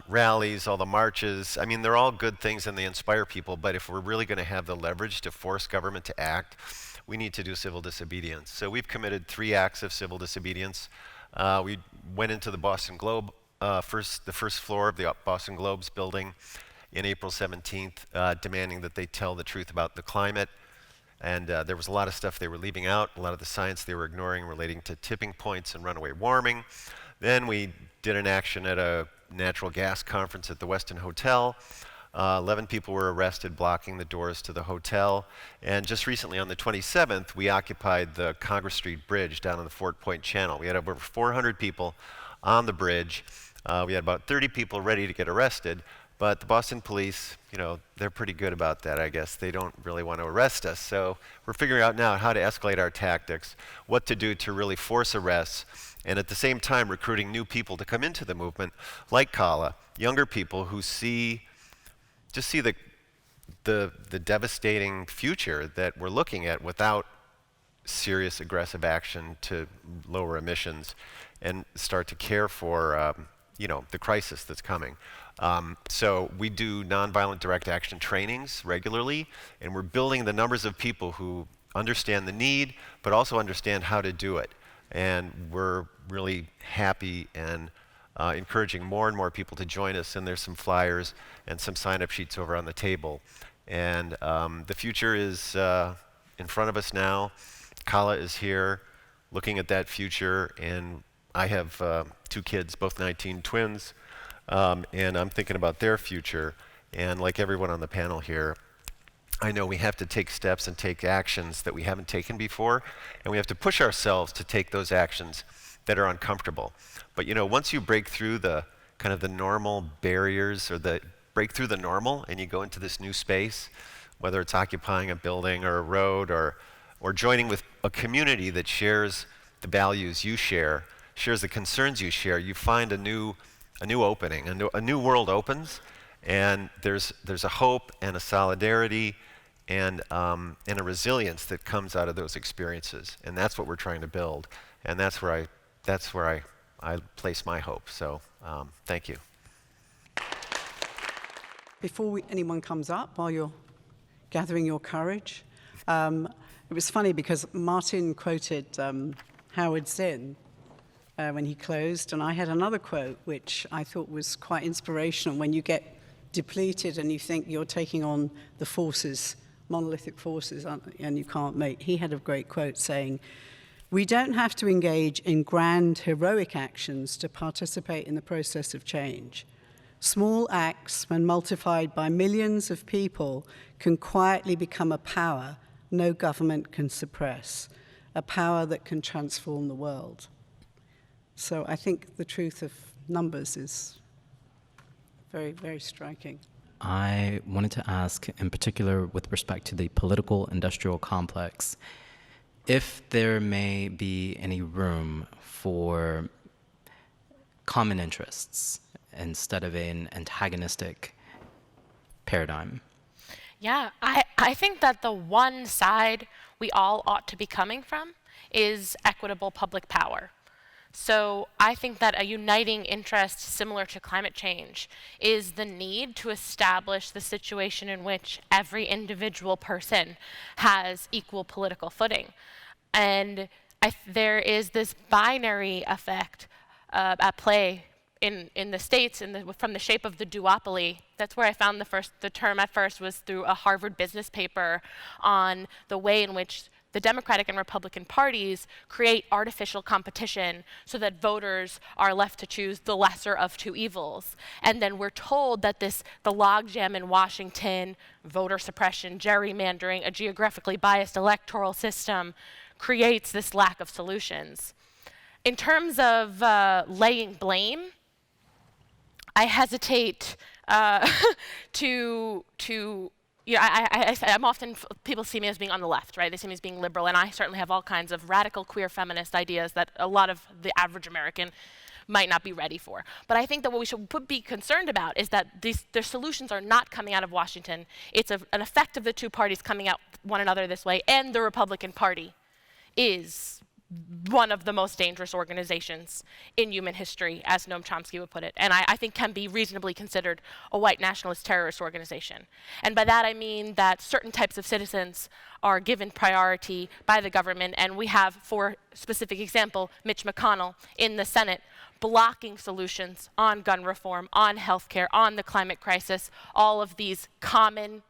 rallies, all the marches. I mean, they're all good things and they inspire people, but if we're really going to have the leverage to force government to act, we need to do civil disobedience. So we've committed 3 acts of civil disobedience. We went into the Boston Globe, the first floor of the Boston Globe's building in April 17th, demanding that they tell the truth about the climate. And there was a lot of stuff they were leaving out, a lot of the science they were ignoring relating to tipping points and runaway warming. Then we did an action at a natural gas conference at the Westin Hotel. 11 people were arrested blocking the doors to the hotel. And just recently on the 27th, we occupied the Congress Street Bridge down on the Fort Point Channel. We had over 400 people on the bridge. We had about 30 people ready to get arrested. But the Boston police, they're pretty good about that, I guess. They don't really want to arrest us. So we're figuring out now how to escalate our tactics, what to do to really force arrests, and at the same time recruiting new people to come into the movement, like Kala, younger people who see the devastating future that we're looking at without serious aggressive action to lower emissions and start to care for the crisis that's coming. So we do nonviolent direct action trainings regularly, and we're building the numbers of people who understand the need, but also understand how to do it. And we're really happy and encouraging more and more people to join us, and there's some flyers and some sign-up sheets over on the table. And the future is in front of us now. Kala is here looking at that future, and I have 2 kids, both 19 twins, and I'm thinking about their future. And like everyone on the panel here, I know we have to take steps and take actions that we haven't taken before, and we have to push ourselves to take those actions that are uncomfortable. But once you break through the kind of the normal barriers, or break through the normal, and you go into this new space, whether it's occupying a building or a road, or joining with a community that shares the values you share, shares the concerns you share, you find a new opening, a new world opens, and there's a hope and a solidarity and a resilience that comes out of those experiences, and that's what we're trying to build, and that's where I place my hope. So thank you. Before anyone comes up, while you're gathering your courage, it was funny because Martin quoted Howard Zinn, when he closed. And I had another quote, which I thought was quite inspirational. When you get depleted and you think you're taking on the forces, monolithic forces, and you can't make. He had a great quote saying, "We don't have to engage in grand heroic actions to participate in the process of change. Small acts, when multiplied by millions of people, can quietly become a power no government can suppress, a power that can transform the world." So I think the truth of numbers is very, very striking. I wanted to ask, in particular with respect to the political industrial complex, if there may be any room for common interests instead of an antagonistic paradigm. Yeah, I think that the one side we all ought to be coming from is equitable public power. So I think that a uniting interest similar to climate change is the need to establish the situation in which every individual person has equal political footing. And there is this binary effect at play in the States from the shape of the duopoly. That's where I found the term at first was through a Harvard business paper on the way in which the Democratic and Republican parties create artificial competition so that voters are left to choose the lesser of two evils. And then we're told that the logjam in Washington, voter suppression, gerrymandering, a geographically biased electoral system creates this lack of solutions. In terms of laying blame, I hesitate I'm often, people see me as being on the left, right? They see me as being liberal, and I certainly have all kinds of radical queer feminist ideas that a lot of the average American might not be ready for. But I think that what we should be concerned about is that their solutions are not coming out of Washington. It's an effect of the two parties coming at one another this way, and the Republican Party is one of the most dangerous organizations in human history, as Noam Chomsky would put it, and I think can be reasonably considered a white nationalist terrorist organization. And by that I mean that certain types of citizens are given priority by the government, and we have, for specific example, Mitch McConnell in the Senate blocking solutions on gun reform, on healthcare, on the climate crisis, all of these common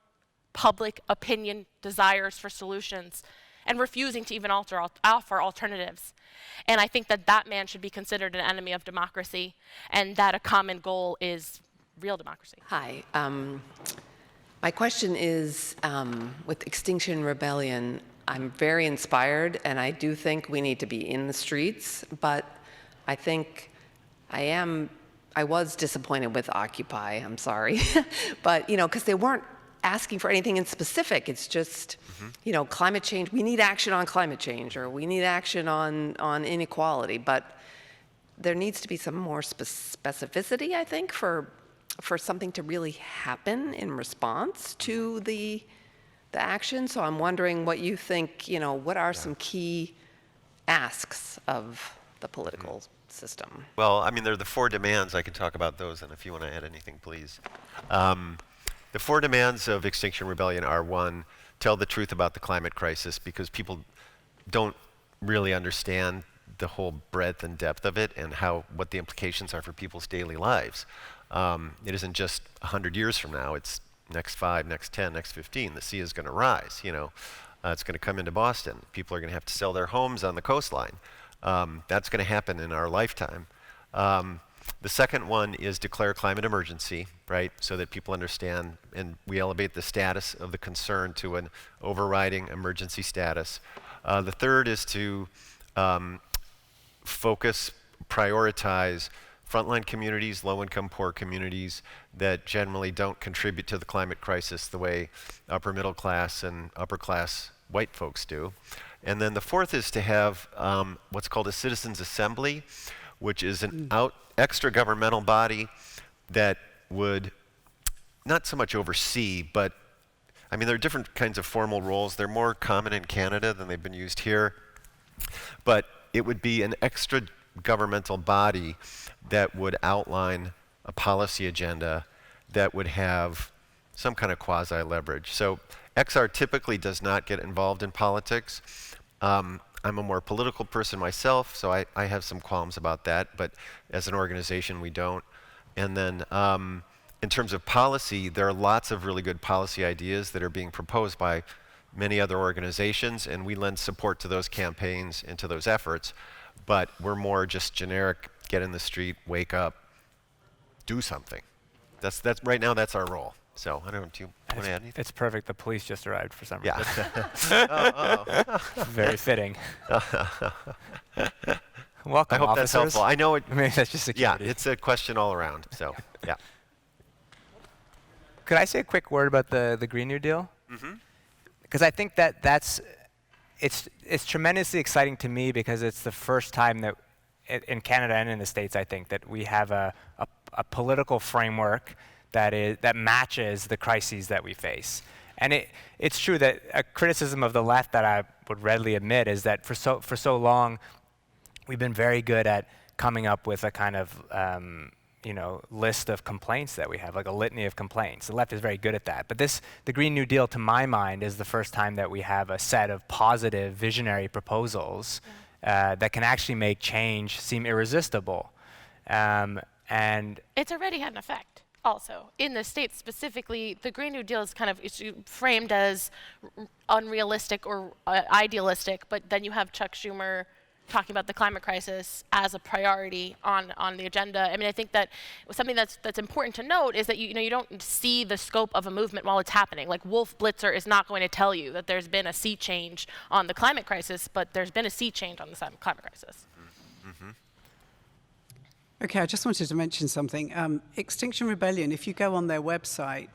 public opinion desires for solutions, and refusing to even offer alternatives. And I think that man should be considered an enemy of democracy, and that a common goal is real democracy. Hi. My question is, with Extinction Rebellion, I'm very inspired, and I do think we need to be in the streets, but I think I was disappointed with Occupy, I'm sorry. But, because they weren't asking for anything in specific. It's just, climate change. We need action on climate change, or we need action on inequality. But there needs to be some more specificity, I think, for something to really happen in response to the action. So I'm wondering what you think. What are some key asks of the political system? Well, I mean, there are the 4 demands. I can talk about those, and if you want to add anything, please. The 4 demands of Extinction Rebellion are: 1, tell the truth about the climate crisis, because people don't really understand the whole breadth and depth of it and what the implications are for people's daily lives. It isn't just 100 years from now, it's next 5, next 10, next 15. The sea is going to rise, it's going to come into Boston. People are going to have to sell their homes on the coastline. That's going to happen in our lifetime. The second one is declare climate emergency, right, so that people understand, and we elevate the status of the concern to an overriding emergency status. The third is to focus, prioritize frontline communities, low-income, poor communities that generally don't contribute to the climate crisis the way upper middle class and upper class white folks do. And then the fourth is to have what's called a citizens' assembly, which is an extra-governmental body that would not so much oversee, but I mean, there are different kinds of formal roles. They're more common in Canada than they've been used here. But it would be an extra-governmental body that would outline a policy agenda that would have some kind of quasi-leverage. So XR typically does not get involved in politics. I'm a more political person myself, so I have some qualms about that, but as an organization, we don't. And then in terms of policy, there are lots of really good policy ideas that are being proposed by many other organizations, and we lend support to those campaigns and to those efforts, but we're more just generic, get in the street, wake up, do something. That's right now, that's our role. So I don't know, do you want to add anything? It's perfect. The police just arrived for some Yeah. reason. Very fitting. Welcome, I hope officers. that's helpful. I know it. Maybe that's just Yeah, security. it's a question all around. So yeah. Could I say a quick word about the Green New Deal? Because I think it's tremendously exciting to me because it's the first time that in Canada and in the States, I think, that we have a political framework that matches the crises that we face. And it's true that a criticism of the left that I would readily admit is that for so long, we've been very good at coming up with a kind of list of complaints that we have, like a litany of complaints. The left is very good at that. But the Green New Deal, to my mind, is the first time that we have a set of positive, visionary proposals that can actually make change seem irresistible. And It's already had an effect. Also, in the States specifically, the Green New Deal is kind of framed as unrealistic or idealistic, but then you have Chuck Schumer talking about the climate crisis as a priority on the agenda. I mean, I think that something that's important to note is that you don't see the scope of a movement while it's happening. Like Wolf Blitzer is not going to tell you that there's been a sea change on the climate crisis, but there's been a sea change on the climate crisis. Okay, I just wanted to mention something. Extinction Rebellion, if you go on their website,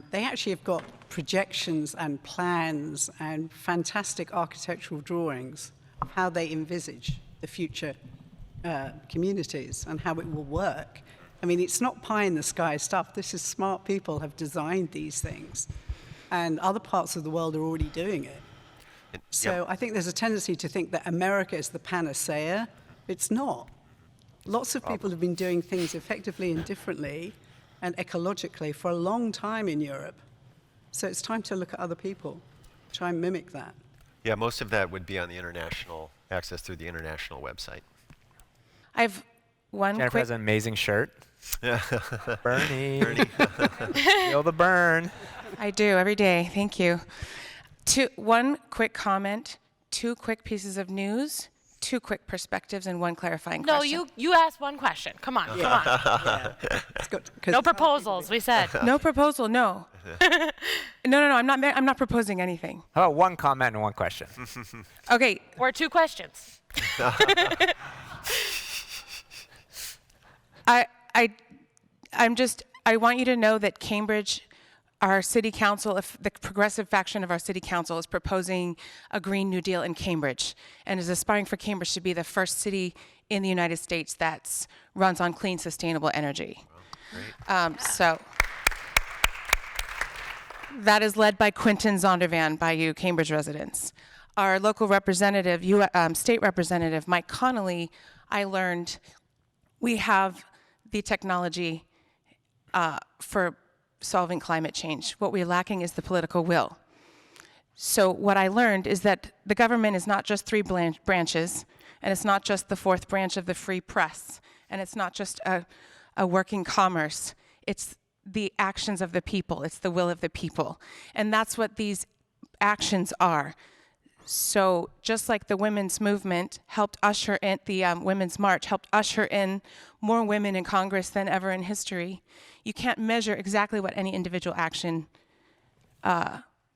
they actually have got projections and plans and fantastic architectural drawings of how they envisage the future communities and how it will work. I mean, it's not pie in the sky stuff. This is smart people have designed these things, and other parts of the world are already doing it. So I think there's a tendency to think that America is the panacea. It's not. Lots of people have been doing things effectively and differently and ecologically for a long time in Europe. So it's time to look at other people, try and mimic that. Yeah, most of that would be on the international, access through the international website. I have one Jennifer quick. has an amazing shirt. Bernie. Feel the burn. I do every day. Thank you. One quick comment, 2 quick pieces of news, 2 quick perspectives, and 1 clarifying question. No, you asked one question. Come on, come on. It's got, No proposals, we said. No proposal. No. No. I'm not proposing anything. How about 1 comment and 1 question? Okay. Or 2 questions. I want you to know that Cambridge, our city council, if the progressive faction of our city council is proposing a Green New Deal in Cambridge and is aspiring for Cambridge to be the first city in the United States that runs on clean, sustainable energy. So that is led by Quentin Zondervan, by you Cambridge residents. Our local representative, state representative, Mike Connolly, I learned we have the technology for solving climate change. What we're lacking is the political will. So what I learned is that the government is not just 3 branches, and it's not just the 4th branch of the free press, and it's not just a working commerce. It's the actions of the people. It's the will of the people. And that's what these actions are. So just like the women's movement helped usher in, the Women's March helped usher in more women in Congress than ever in history, you can't measure exactly what any individual action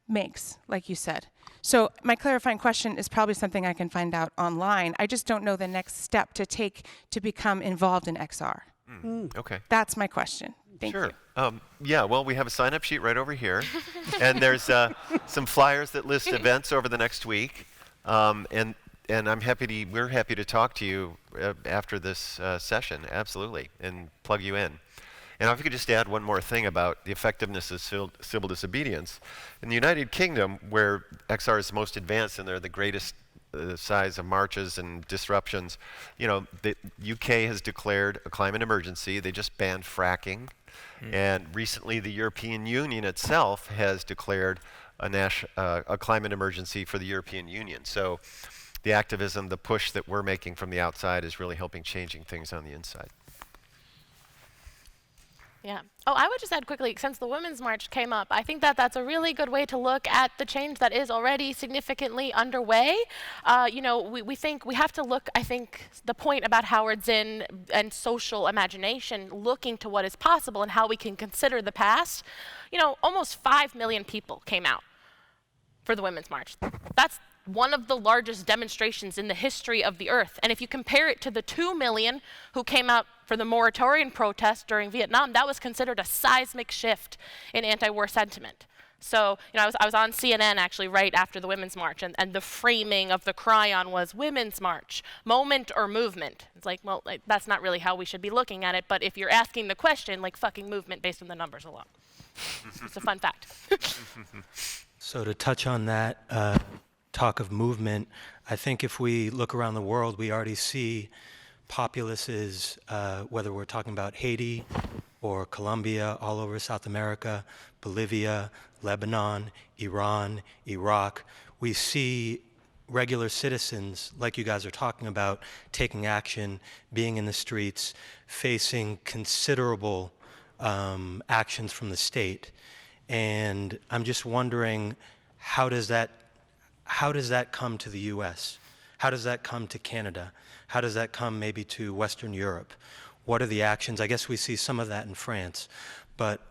makes, like you said. So my clarifying question is probably something I can find out online. I just don't know the next step to take to become involved in XR. Okay. That's my question. Thank you. Yeah, well, we have a sign-up sheet right over here, and there's some flyers that list events over the next week, and we're happy to talk to you after this session, absolutely, and plug you in. And if I could just add one more thing about the effectiveness of civil disobedience. In the United Kingdom, where XR is most advanced and they're the greatest size of marches and disruptions, the UK has declared a climate emergency. They just banned fracking. And recently, the European Union itself has declared a climate emergency for the European Union. So the activism, the push that we're making from the outside is really helping changing things on the inside. Yeah. Oh, I would just add quickly, since the Women's March came up, I think that that's a really good way to look at the change that is already significantly underway. You know, we think we have to look, I think, the point about Howard Zinn and social imagination, looking to what is possible and how we can consider the past. You know, almost 5 million people came out for the Women's March. That's one of the largest demonstrations in the history of the earth. And if you compare it to the 2 million who came out for the moratorium protests during Vietnam, that was considered a seismic shift in anti-war sentiment. So, you know, I was on CNN actually right after the Women's March, and the framing of the cry-on was Women's March, moment or movement. It's like, well, that's not really how we should be looking at it, but if you're asking the question, like fucking movement based on the numbers alone. It's a fun fact. So to touch on that talk of movement, I think if we look around the world, we already see populaces, whether we're talking about Haiti or Colombia, all over South America, Bolivia, Lebanon, Iran, Iraq, we see regular citizens, like you guys are talking about, taking action, being in the streets, facing considerable actions from the state. And I'm just wondering, how does that come to the US? How does that come to Canada? How does that come maybe to Western Europe? What are the actions? I guess we see some of that in France, but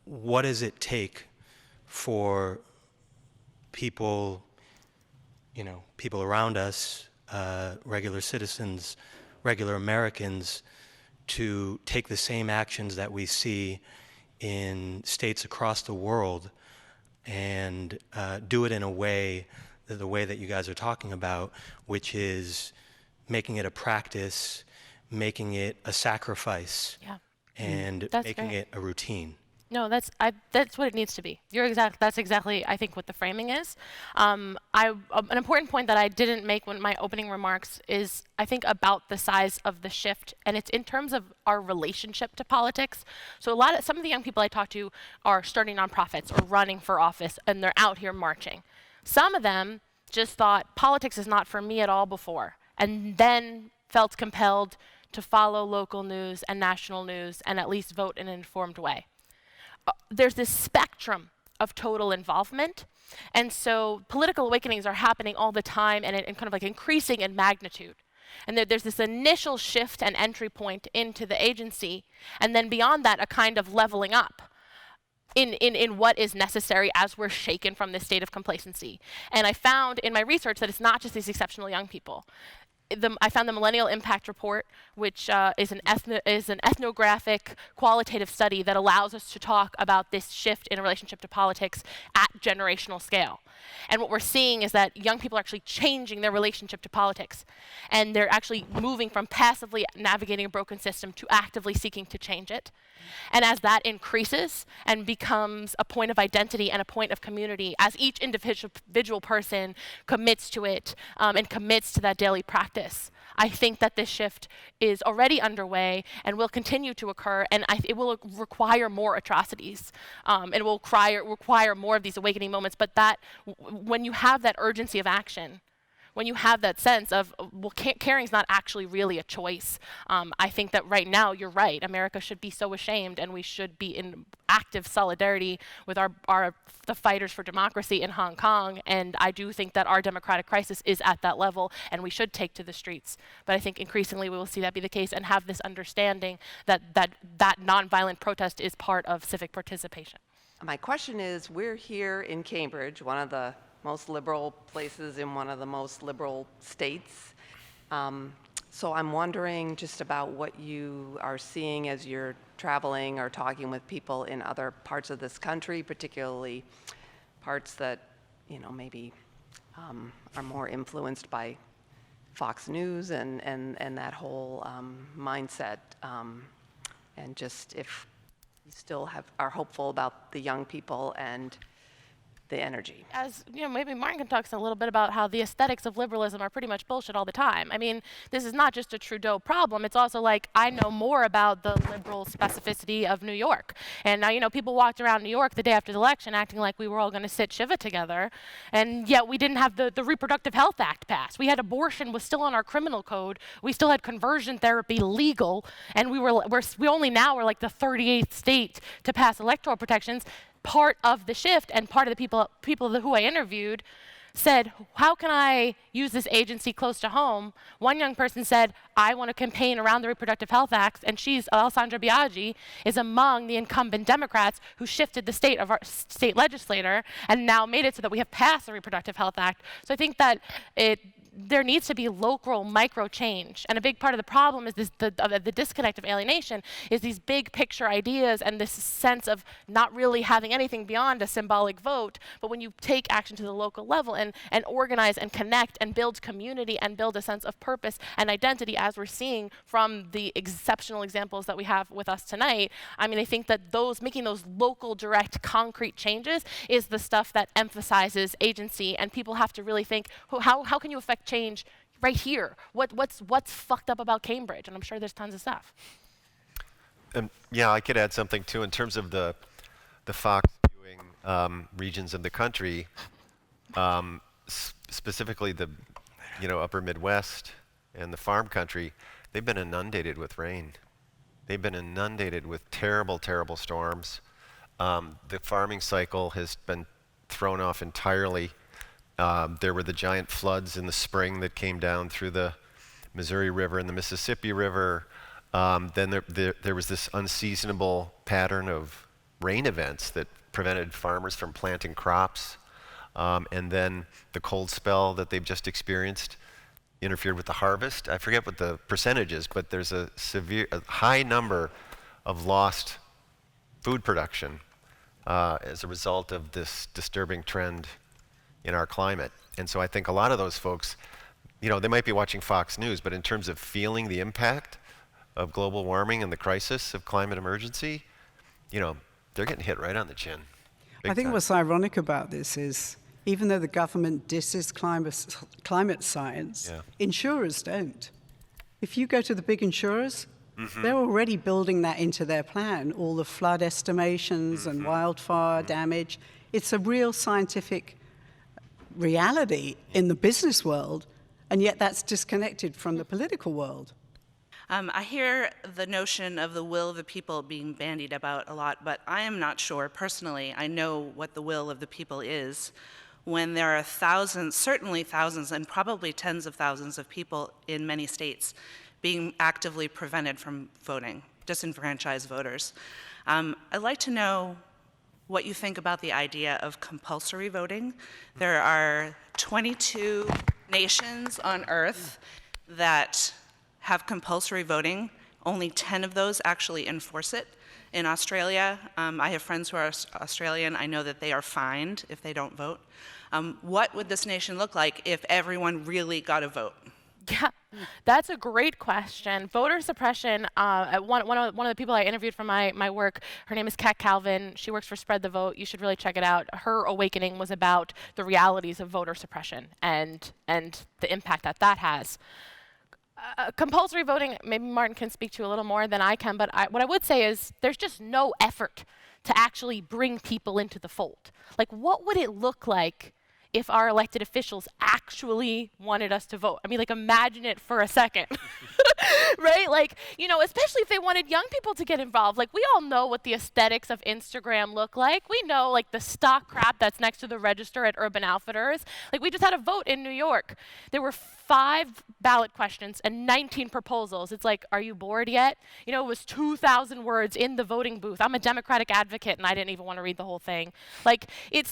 what does it take for people, you know, people around us, regular citizens, regular Americans, to take the same actions that we see in states across the world and do it in a way, the way that you guys are talking about, which is making it a practice, making it a sacrifice, and making it a routine. No, that's what it needs to be. That's exactly, I think, what the framing is. An important point that I didn't make when my opening remarks is, I think, about the size of the shift, and it's in terms of our relationship to politics. So some of the young people I talk to are starting nonprofits or running for office, and they're out here marching. Some of them just thought politics is not for me at all before, and then felt compelled to follow local news and national news and at least vote in an informed way. There's this spectrum of total involvement, and so political awakenings are happening all the time and kind of like increasing in magnitude. And there's this initial shift and entry point into the agency, and then beyond that, a kind of leveling up in what is necessary as we're shaken from this state of complacency. And I found in my research that it's not just these exceptional young people. I found the Millennial Impact Report, which is an ethnographic qualitative study that allows us to talk about this shift in relationship to politics at generational scale. And what we're seeing is that young people are actually changing their relationship to politics. And they're actually moving from passively navigating a broken system to actively seeking to change it. And as that increases and becomes a point of identity and a point of community, as each individual person commits to it and commits to that daily practice, I think that this shift is already underway and will continue to occur, and it will require more atrocities. It will require more of these awakening moments, but that when you have that urgency of action, when you have that sense of, well, caring is not actually really a choice. I think that right now, you're right, America should be so ashamed, and we should be in active solidarity with the fighters for democracy in Hong Kong, and I do think that our democratic crisis is at that level, and we should take to the streets. But I think increasingly we will see that be the case and have this understanding that nonviolent protest is part of civic participation. My question is, we're here in Cambridge, one of the most liberal places in one of the most liberal states. So I'm wondering just about what you are seeing as you're traveling or talking with people in other parts of this country, particularly parts that, you know, maybe are more influenced by Fox News and that whole mindset. And just if you still are hopeful about the young people and the energy. As you know, maybe Martin can talk a little bit about how the aesthetics of liberalism are pretty much bullshit all the time. I mean, this is not just a Trudeau problem. It's also like, I know more about the liberal specificity of New York. And now, you know, people walked around New York the day after the election acting like we were all going to sit Shiva together. And yet we didn't have the Reproductive Health Act passed. We had abortion was still on our criminal code. We still had conversion therapy legal. And we only now are like the 38th state to pass electoral protections. Part of the shift, and part of the people who I interviewed said, how can I use this agency close to home? One young person said, I want to campaign around the Reproductive Health Act, and Alessandra Biaggi is among the incumbent Democrats who shifted the state of our state legislator and now made it so that we have passed the Reproductive Health Act. So I think that there needs to be local micro change. And a big part of the problem is the disconnect of alienation is these big picture ideas and this sense of not really having anything beyond a symbolic vote. But when you take action to the local level and organize and connect and build community and build a sense of purpose and identity, as we're seeing from the exceptional examples that we have with us tonight, I mean, I think that making those local, direct, concrete changes is the stuff that emphasizes agency, and people have to really think, how can you affect change right here? What's fucked up about Cambridge? And I'm sure there's tons of stuff. Yeah, I could add something too in terms of the Fox viewing regions of the country, specifically the upper Midwest and the farm country. They've been inundated with rain. They've been inundated with terrible, terrible storms. The farming cycle has been thrown off entirely. There were the giant floods in the spring that came down through the Missouri River and the Mississippi River. Then there was this unseasonable pattern of rain events that prevented farmers from planting crops. And then the cold spell that they've just experienced interfered with the harvest. I forget what the percentage is, but there's a high number of lost food production as a result of this disturbing trend in our climate. And so I think a lot of those folks, they might be watching Fox News, but in terms of feeling the impact of global warming and the crisis of climate emergency, they're getting hit right on the chin. I think what's ironic about this is, even though the government disses climate science, insurers don't. If you go to the big insurers, they're already building that into their plan, all the flood estimations and wildfire damage. It's a real scientific reality in the business world, and yet that's disconnected from the political world. I hear the notion of the will of the people being bandied about a lot, but I am not sure personally. I know what the will of the people is when there are thousands, certainly thousands, and probably tens of thousands of people in many states being actively prevented from voting, disenfranchised voters. I'd like to know what you think about the idea of compulsory voting. There are 22 nations on Earth that have compulsory voting. Only 10 of those actually enforce it. In Australia, I have friends who are Australian. I know that they are fined if they don't vote. What would this nation look like if everyone really got a vote? Yeah, that's a great question. Voter suppression, one of the people I interviewed for my work, her name is Kat Calvin. She works for Spread the Vote. You should really check it out. Her awakening was about the realities of voter suppression and the impact that has. Compulsory voting, maybe Martin can speak to a little more than I can, but what I would say is there's just no effort to actually bring people into the fold. Like, what would it look like if our elected officials actually wanted us to vote? I mean, like, imagine it for a second, right? Like, especially if they wanted young people to get involved. Like, we all know what the aesthetics of Instagram look like. We know, like, the stock crap that's next to the register at Urban Outfitters. Like, we just had a vote in New York. There were 5 ballot questions and 19 proposals. It's like, are you bored yet? It was 2,000 words in the voting booth. I'm a Democratic advocate, and I didn't even want to read the whole thing. Like,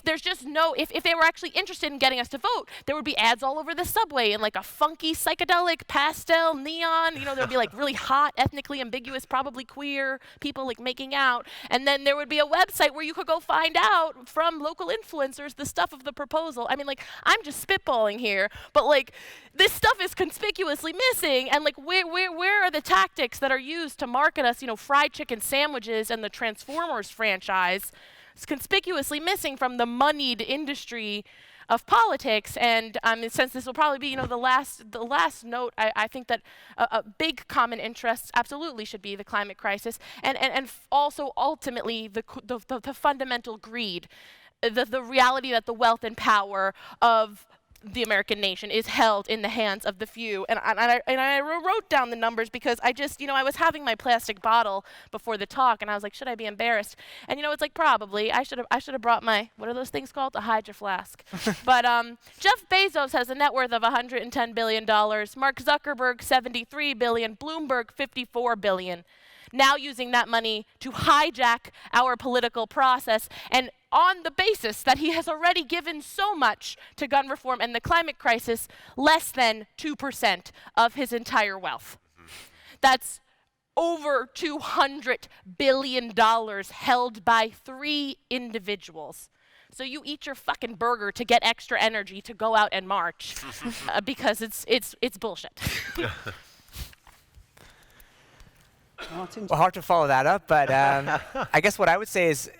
there's just no, if they were actually interested in getting us to vote, there would be ads all over the subway in like a funky, psychedelic, pastel, neon. There'd be like really hot, ethnically ambiguous, probably queer people like making out. And then there would be a website where you could go find out from local influencers the stuff of the proposal. I mean, like, I'm just spitballing here, but like, this stuff is conspicuously missing, and like, where are the tactics that are used to market us, fried chicken sandwiches and the Transformers franchise? conspicuously missing from the moneyed industry of politics. And since this will probably be, the last note, I think that a big common interest absolutely should be the climate crisis, and also ultimately the fundamental greed, the reality that the wealth and power of the American nation is held in the hands of the few. And I wrote down the numbers because I just, I was having my plastic bottle before the talk, and I was like, should I be embarrassed? And it's like, probably. I should have brought my, what are those things called? A Hydro Flask. But Jeff Bezos has a net worth of $110 billion. Mark Zuckerberg, $73 billion. Bloomberg, $54 billion. Now using that money to hijack our political process, and on the basis that he has already given so much to gun reform and the climate crisis, less than 2% of his entire wealth. That's over $200 billion held by 3 individuals. So you eat your fucking burger to get extra energy to go out and march because it's bullshit. Martin? Well, hard to follow that up, but I guess what I would say is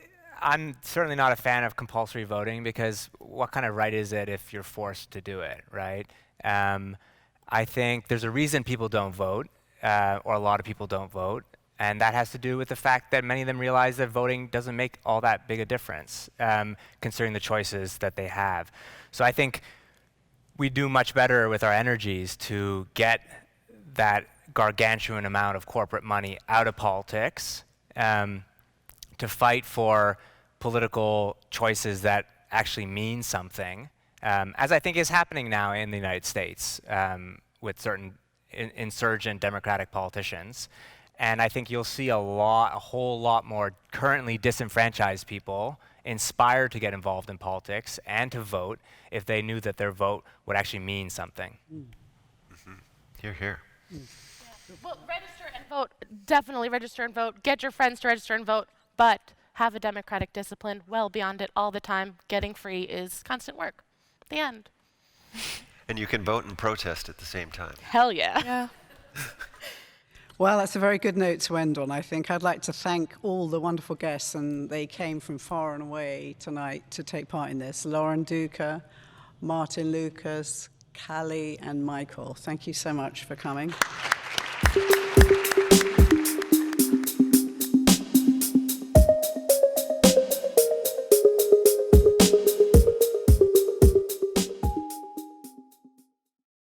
I'm certainly not a fan of compulsory voting, because what kind of right is it if you're forced to do it, right? I think there's a reason people don't vote, or a lot of people don't vote, and that has to do with the fact that many of them realize that voting doesn't make all that big a difference, considering the choices that they have. So I think we do much better with our energies to get that gargantuan amount of corporate money out of politics, to fight for political choices that actually mean something, as I think is happening now in the United States with certain insurgent Democratic politicians. And I think you'll see a whole lot more currently disenfranchised people inspired to get involved in politics and to vote if they knew that their vote would actually mean something. Mm-hmm. Hear, hear. Well, register and vote. Definitely register and vote. Get your friends to register and vote. But have a democratic discipline well beyond it all the time. Getting free is constant work. The end. And you can vote and protest at the same time. Hell yeah. Yeah. Well, that's a very good note to end on, I think. I'd like to thank all the wonderful guests, and they came from far and away tonight to take part in this. Lauren Duca, Martin Lukacs, Callie, and Michael. Thank you so much for coming.